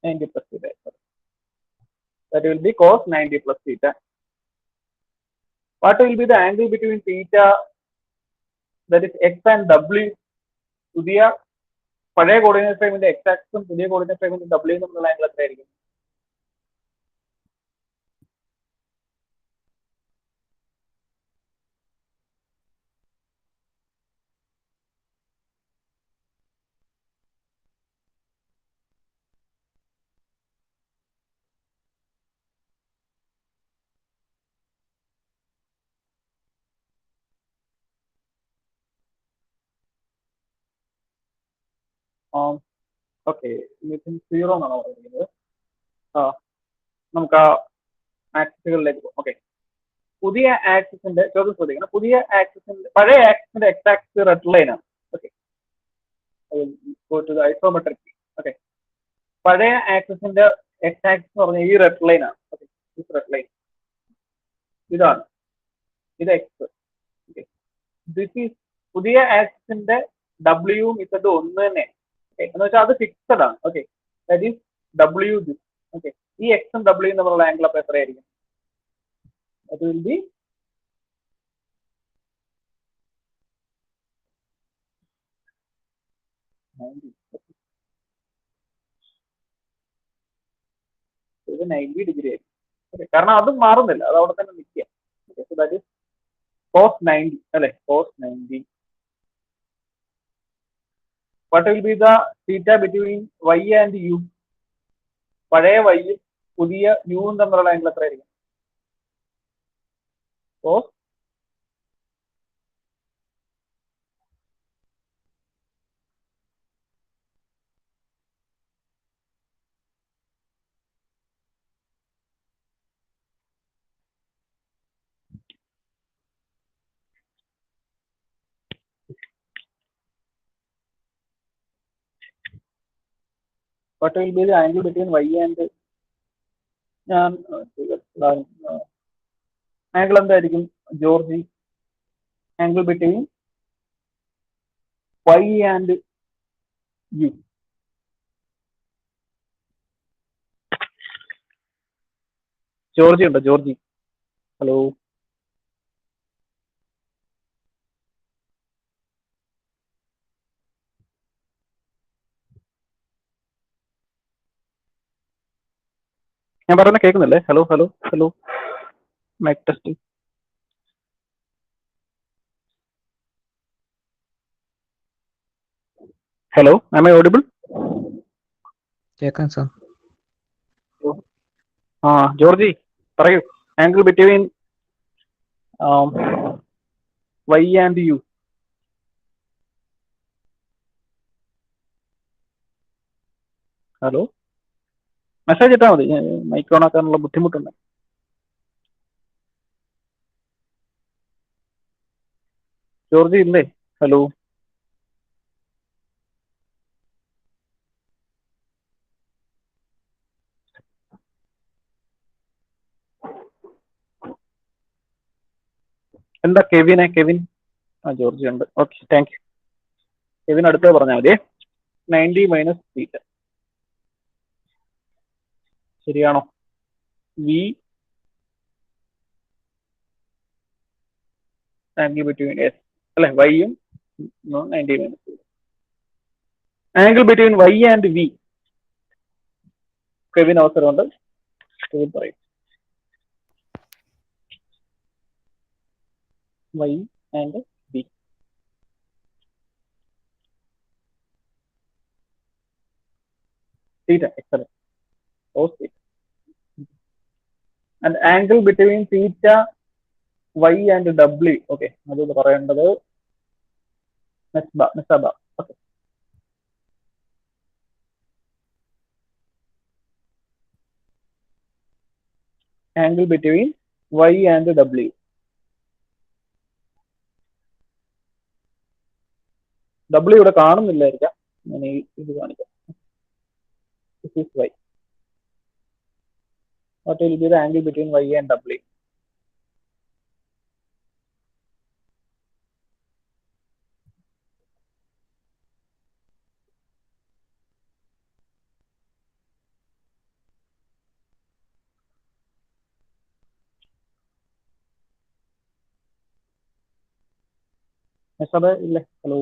+90 theta. That will be cos 90 plus theta. What will be the angle between theta, that is x and w? പുതിയ പഴയ കോർഡിനേറ്റ് ഫ്രെയിമിന്റെ എക്സ് ആക്സിസും പുതിയ കോർഡിനേറ്റ് ഫ്രെയിമിന്റെ ഡബ്ല്യൂ തമ്മിലുള്ള ആംഗിൾ എത്രയായിരിക്കും? ഓക്കെ, 0 എന്നാണ് പറയുന്നത്. നമുക്ക് ആ ആക്സിസുകളിലേക്ക് പോകും. ഓക്കെ, പുതിയ ആക്സിസിന്റെ ചോദ്യം ശ്രദ്ധിക്കണം. പുതിയ ആക്സിസിന്റെ പഴയ ആക്സിസിന്റെ എക്സ് ആക്സിസ് റെഡ് ലൈൻ ആണ്. Okay, isometric. ഓക്കെ, പഴയ ആക്സിസിന്റെ എക്സ് ആക്സിസ് എന്ന് പറഞ്ഞാൽ ഈ റെഡ് ലൈൻ ആണ്. ഓക്കെ, റെഡ് ലൈൻ ഇതാണ്, ഇത് എക്സ്. ഓക്കെ, ദിസ് ഈസ് പുതിയ ആക്സിസിന്റെ ഡബ്ല്യൂവും ഇസഡും ഒന്ന് തന്നെ. ഓക്കെ, എന്ന് വെച്ചാൽ അത് ഫിക്സഡ് ആണ്. Okay, that is W this. Okay, ഈ എക്സും ഡബ്ല്യൂയും തമ്മിലുള്ള ആംഗിൾ അപ്പോൾ എത്രയായിരിക്കും? അത് വിൽ ബി ഇത് 90 ഡിഗ്രി ആയിരിക്കും. ഓക്കെ, കാരണം അതും മാറുന്നില്ല, അത് അവിടെ തന്നെ നിൽക്കുക. Okay, so that is cos 90 അല്ലെ? cos 90. What will be the theta between y and u? പഴയ വൈയും പുതിയ യുവും തമ്മിലുള്ള ആംഗിൾ എത്രയായിരിക്കും? cos what will be the angle between y and ഞാൻ ആംഗിൾ എന്തായിരിക്കും Georgie? Angle between y and u. Georgie ഉണ്ടോ? ജോർജി, ഹലോ. ഞാൻ പറയുന്നത് കേൾക്കുന്നില്ലേ? Hello hello hello, mike testing. Hello, am I audible? കേൾക്കാം സാർ. ആ ജോർജി പറയൂ. Angle between y and u. Hello, message ഇട്ടാൽ മതി. മൈക്ക് ഓൺ ആക്കാനുള്ള ബുദ്ധിമുട്ടുണ്ട്. ജോർജി ഇല്ലേ? ഹലോ. എന്താ കെവിനെ? കെവിൻ, ആ ജോർജി ഉണ്ട്. Okay, thank U. കെവിൻ അടുത്തേ പറഞ്ഞാൽ മതി. 90 മൈനസ് തീറ്റ ശരിയാണോ? വി ആംഗിൾ ബിറ്റ്വീൻ എസ് അല്ലെ, വൈയും 90 minus. Angle between Y and V. Kevin അവസരമുണ്ട്. കെവിൻ പറയും. Y and V. theta, excellent. Cos theta. And angle between theta, y and w. Okay, അത് പറയേണ്ടത് മെസ്ബ. Okay. Angle between y and w. W ഇവിടെ കാണുന്നില്ലായിരിക്കാം. ഞാൻ ഇത് കാണിക്കാം. This is y. What will be the angle between y and w? മെസ്ബ ഇല്ലേ? Hello.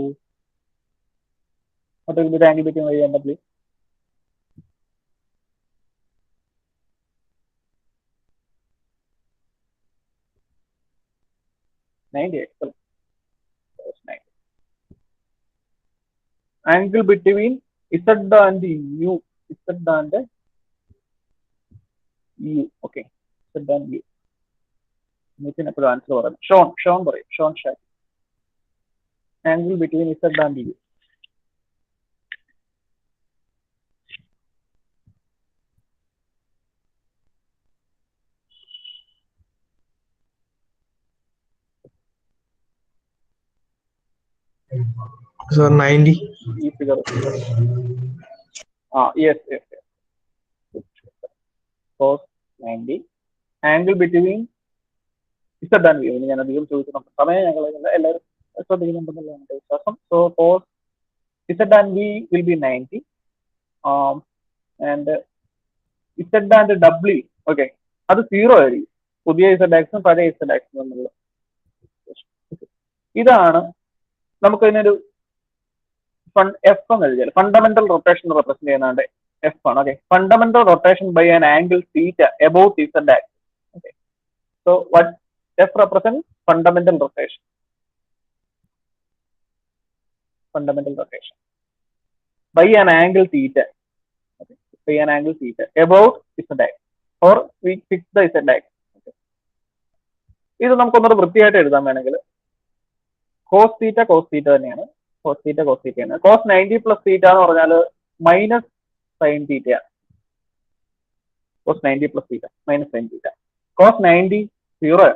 What will be the angle between y and w? Excellent. 90. Angle between z and u. Z and u. Okay. Z and u. Nithin എപ്പോഴും ആൻസർ പറയാം. ഷോൺ പറയും. Sean Shah. Angle between z and u. Sir, 90. ഈ figure. Yes. Cos 90. Angle between z and u. ഞാൻ അധികം ചോദിക്കുന്നുണ്ട്. സമയം ഞങ്ങൾ എല്ലാവരും ശ്രദ്ധിക്കുന്നുണ്ടെന്നുള്ളതാണ് വിശ്വാസം. So cos z and v will be 90. And z and w. Okay, അത് 0 ആയിരിക്കും. പുതിയ z ആക്സും പഴയ z ആക്സും തമ്മിലുള്ള. ഇതാണ് നമുക്ക് ഇതിനൊരു എഫ് എന്ന് എഴുതിയാൽ ഫണ്ടമെന്റൽ റൊട്ടേഷൻ റെപ്രസെന്റ് ചെയ്യുന്നതിന്റെ എഫ് ആണ്. Okay, fundamental rotation by an angle theta about z axis. Okay, so what f represents fundamental rotation. Fundamental rotation by an angle theta. Okay, by an angle theta about z axis, or we fix the z axis. Okay, ഇത് നമുക്കൊന്നൊരു വൃത്തിയായിട്ട് എഴുതാൻ വേണമെങ്കിൽ cos theta തന്നെയാണ്. cos theta ആണ്. cos 90 പ്ലസ് തീറ്റ എന്ന് പറഞ്ഞാൽ മൈനസ് സൈൻ തീറ്റ. cos 90 plus theta minus sine തീറ്റ. cos 90 0.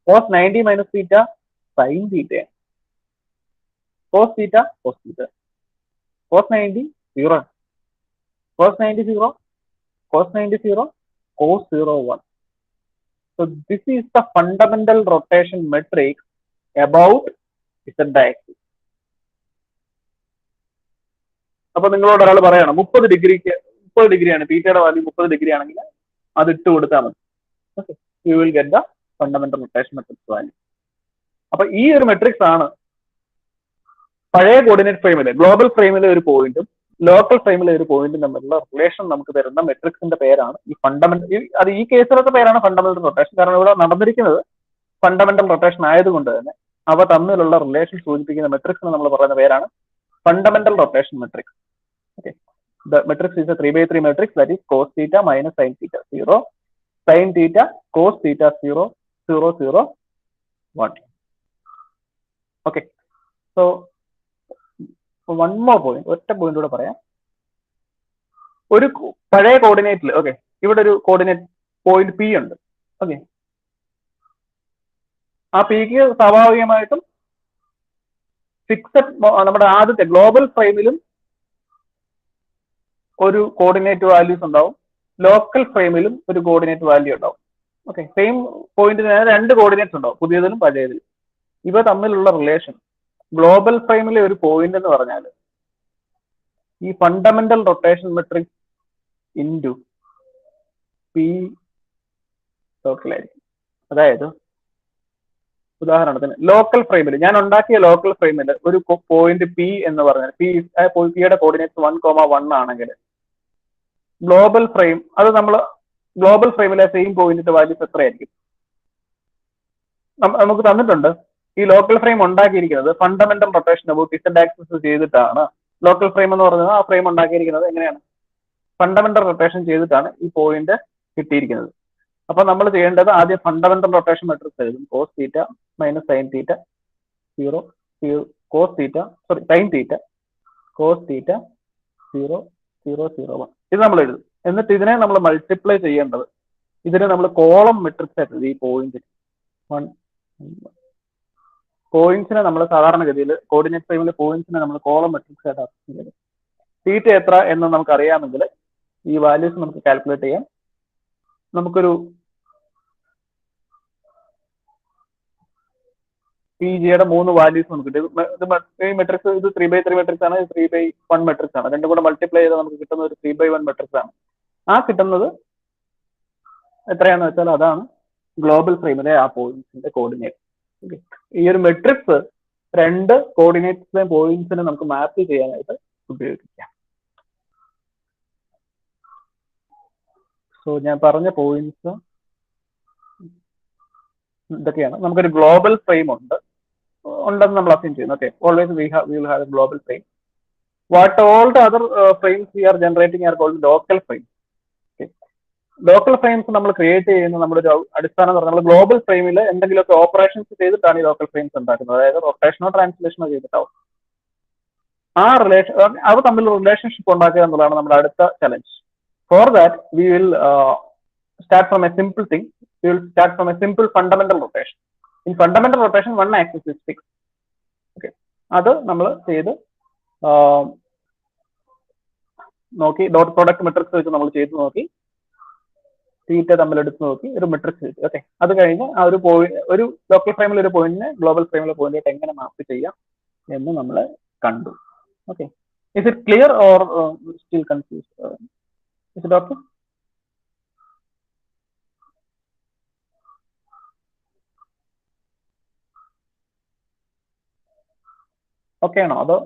cos 90 minus theta sine തീറ്റയാണ്. cos theta. cos 90 0. cos 90 0. cos 90 0. cos 0 1. So this is the fundamental rotation metric about z axis. അപ്പൊ നിങ്ങളോട് ഒരാൾ പറയണം 30 ഡിഗ്രിയാണ് തീറ്റയുടെ വാല്യൂ 30 ഡിഗ്രി ആണെങ്കിൽ അത് ഇട്ട് കൊടുത്താൽ മതി. Okay, you will get the fundamental rotation matrix value. അപ്പൊ ഈ ഒരു മെട്രിക്സ് ആണ് പഴയ കോർഡിനേറ്റ് ഫ്രെയിമിലെ ഗ്ലോബൽ ഫ്രെയിമിലെ ഒരു പോയിന്റും ലോക്കൽ ഫ്രെയിമിലെ ഒരു പോയിന്റും തമ്മിലുള്ള റിലേഷൻ നമുക്ക് തരുന്ന മെട്രിക്സിന്റെ പേരാണ് ഈ ഫണ്ടമെന്റൽ. അത് ഈ കേസിലത്തെ പേരാണ് ഫണ്ടമെന്റൽ റൊട്ടേഷൻ. കാരണം ഇവിടെ നടന്നിരിക്കുന്നത് ഫണ്ടമെന്റൽ റൊട്ടേഷൻ ആയതുകൊണ്ട് തന്നെ അവ തമ്മിലുള്ള റിലേഷൻ സൂചിപ്പിക്കുന്ന മെട്രിക്സിന് നമ്മൾ പറയുന്ന പേരാണ് fundamental rotation matrix. Okay, the matrix is a 3x3 matrix, that is cos theta minus sin theta 0, sin theta cos theta 0, 0, 0, 1. Okay, so one more point, ഒറ്റ പോയിന്റ് കൂടെ പറയാം. ഒരു പഴയ കോർഡിനേറ്റിൽ ഓക്കെ ഇവിടെ ഒരു കോർഡിനേറ്റ് പോയിന്റ് പി ഉണ്ട്. ഓക്കെ, ആ പിക്ക് സ്വാഭാവികമായിട്ടും ഫിക്സഡ് നമ്മുടെ ആദ്യത്തെ ഗ്ലോബൽ ഫ്രെയിമിലും ഒരു കോർഡിനേറ്റ് വാല്യൂസ് ഉണ്ടാവും, ലോക്കൽ ഫ്രെയിമിലും ഒരു കോർഡിനേറ്റ് വാല്യൂ ഉണ്ടാവും. ഓക്കെ, സെയിം പോയിന്റിന് രണ്ട് കോർഡിനേറ്റ്സ് ഉണ്ടാവും, പുതിയതിലും പഴയതിലും. ഇവ തമ്മിലുള്ള റിലേഷൻ ഗ്ലോബൽ ഫ്രെയിമിലെ ഒരു പോയിന്റ് എന്ന് പറഞ്ഞാൽ ഈ fundamental rotation matrix into p ലോക്കലായിരിക്കും. അതായത് ഉദാഹരണത്തിന് ലോക്കൽ ഫ്രെയിമിൽ ഞാൻ ഉണ്ടാക്കിയ ലോക്കൽ ഫ്രെയിമിൽ ഒരു പോയിന്റ് പി എന്ന് പറഞ്ഞാൽ പിയുടെ കോർഡിനേറ്റ്സ് 1,1 ആണെങ്കിൽ ഗ്ലോബൽ ഫ്രെയിം അത് നമ്മൾ ഗ്ലോബൽ ഫ്രെയിമിലെ സെയിം പോയിന്റിന്റെ വാല്യൂസ് എത്രയായിരിക്കും നമുക്ക് തന്നിട്ടുണ്ട്. ഈ ലോക്കൽ ഫ്രെയിം ഉണ്ടാക്കിയിരിക്കുന്നത് fundamental rotation about z axis ചെയ്തിട്ടാണ്. ലോക്കൽ ഫ്രെയിം എന്ന് പറയുന്നത് ആ ഫ്രെയിം ഉണ്ടാക്കിയിരിക്കുന്നത് എങ്ങനെയാണ്? ഫണ്ടമെന്റൽ റൊട്ടേഷൻ ചെയ്തിട്ടാണ് ഈ പോയിന്റ് കിട്ടിയിരിക്കുന്നത്. അപ്പൊ നമ്മൾ ചെയ്യേണ്ടത് ആദ്യം ഫണ്ടമെന്റൽ റൊട്ടേഷൻ മെട്രിക്സ് എഴുതും. Cos theta minus sine theta 0, cos theta sine theta cos theta 0, 0, 0, 1 ഇത് നമ്മൾ എഴുതും. എന്നിട്ട് ഇതിനെ നമ്മൾ മൾട്ടിപ്ലൈ ചെയ്യേണ്ടത് ഇതിനെ നമ്മൾ കോളം മെട്രിക്സ് ആയിട്ട് ഈ പോയിന്റ് പോയിന്റ്സിനെ നമ്മൾ സാധാരണഗതിയിൽ കോർഡിനേറ്റ് ഫ്രെയിമിലെ പോയിന്റ്സിനെ നമ്മൾ കോളം മെട്രിക്സ് ആയിട്ട് അസൈൻ ചെയ്യും. തീറ്റ എത്ര എന്ന് നമുക്ക് അറിയാമെങ്കിൽ ഈ വാല്യൂസ് നമുക്ക് കാൽക്കുലേറ്റ് ചെയ്യാം. നമുക്കൊരു പി ജിയുടെ 3 വാല്യൂസ് നമുക്ക് കിട്ടും. ഈ മെട്രിക്സ് ഇത് 3x3 മെട്രിക്സ് ആണ്, 3x1 മെട്രിക്സ് ആണ്. രണ്ടും കൂടെ മൾട്ടിപ്ലൈ ചെയ്താൽ നമുക്ക് കിട്ടുന്ന ഒരു 3x1 മെട്രിക്സ് ആണ്. ആ കിട്ടുന്നത് എത്രയാണെന്ന് വെച്ചാൽ അതാണ് ഗ്ലോബൽ ഫ്രെയിമിലെ ആ പോയിന്റ്സിന്റെ കോർഡിനേറ്റ്. ഈ ഒരു മെട്രിക്സ് രണ്ട് കോർഡിനേറ്റ്സിലെ പോയിന്റ്സിനെ നമുക്ക് മാപ്പ് ചെയ്യാനായിട്ട് ഉപയോഗിക്കാം. സോ ഞാൻ പറഞ്ഞ പോയിന്റ്സ് ഇതൊക്കെയാണ്. നമുക്കൊരു ഗ്ലോബൽ ഫ്രെയിം ഉണ്ടെന്ന് നമ്മൾ അസ്യൂം ചെയ്യുന്നു. Okay, always we will have a global frame. What all the other frames we are generating are called local frame. Local frames നമ്മൾ ക്രിയേറ്റ് ചെയ്യുന്ന നമ്മുടെ ഒരു അടിസ്ഥാനം എന്ന് പറഞ്ഞാൽ നമ്മൾ ഗ്ലോബൽ ഫ്രെയിമിൽ എന്തെങ്കിലുമൊക്കെ ഓപ്പറേഷൻസ് ചെയ്തിട്ടാണ് ഈ ലോക്കൽ ഫ്രെയിംസ് ഉണ്ടാക്കുന്നത്. അതായത് റൊട്ടേഷനോ ട്രാൻസ്ലേഷനോ ചെയ്തിട്ടാവും. ആ റിലേഷൻ അവ തമ്മിൽ റിലേഷൻഷിപ്പ് ഉണ്ടാക്കുക എന്നുള്ളതാണ് നമ്മുടെ അടുത്ത challenge. For that we will start from a simple thing. We will start from a simple fundamental rotation. In fundamental rotation, one axis is fixed. Okay, അത് നമ്മൾ ചെയ്ത് നോക്കി ഡോട്ട് പ്രോഡക്റ്റ് മെട്രിക്സ് വെച്ച് നമ്മൾ ചെയ്ത് നോക്കി തീറ്റ തമ്മിൽ എടുത്ത് നോക്കി ഒരു മെട്രിക്സ് കിട്ടി. ഓക്കെ, അത് കഴിഞ്ഞ് ആ ഒരു ഒരു ലോക്കൽ ഫ്രെയിമിൽ ഒരു പോയിന്റിനെ ഗ്ലോബൽ ഫ്രെയിമിലെ പോയിന്റായിട്ട് എങ്ങനെ മാപ്പ് ചെയ്യാം എന്ന് നമ്മൾ കണ്ടു. Okay, is it clear or still confused? Is it okay? Okay ആണോ? അതോ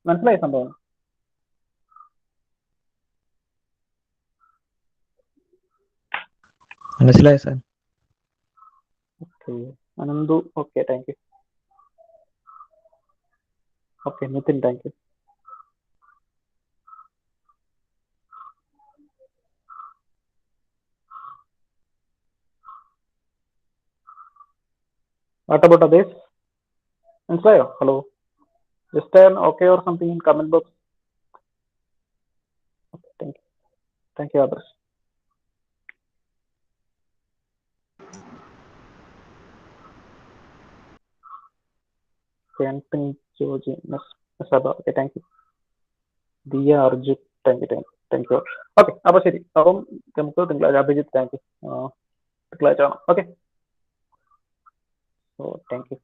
മനസ്സിലായി സംഭവം? മനസ്സിലായി sir. Okay, Ananthu okay, thank you. Okay, Nithin thank you. What about others? മനസ്സിലായോ? Hello, just an okay or something in comment box. Okay, thank you others. Camping George Nasaba, okay, thank you. Diya Arjun, thank you. Thank you. Okay, അപ്പൊ ശരി. അപ്പം നമുക്ക് തിങ്കളാഴ്ച, അഭിജിത്ത് താങ്ക് യു, തിങ്കളാഴ്ച കാണാം. Okay, oh thank you.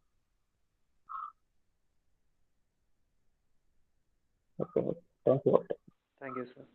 Okay, thank you. Thank you sir.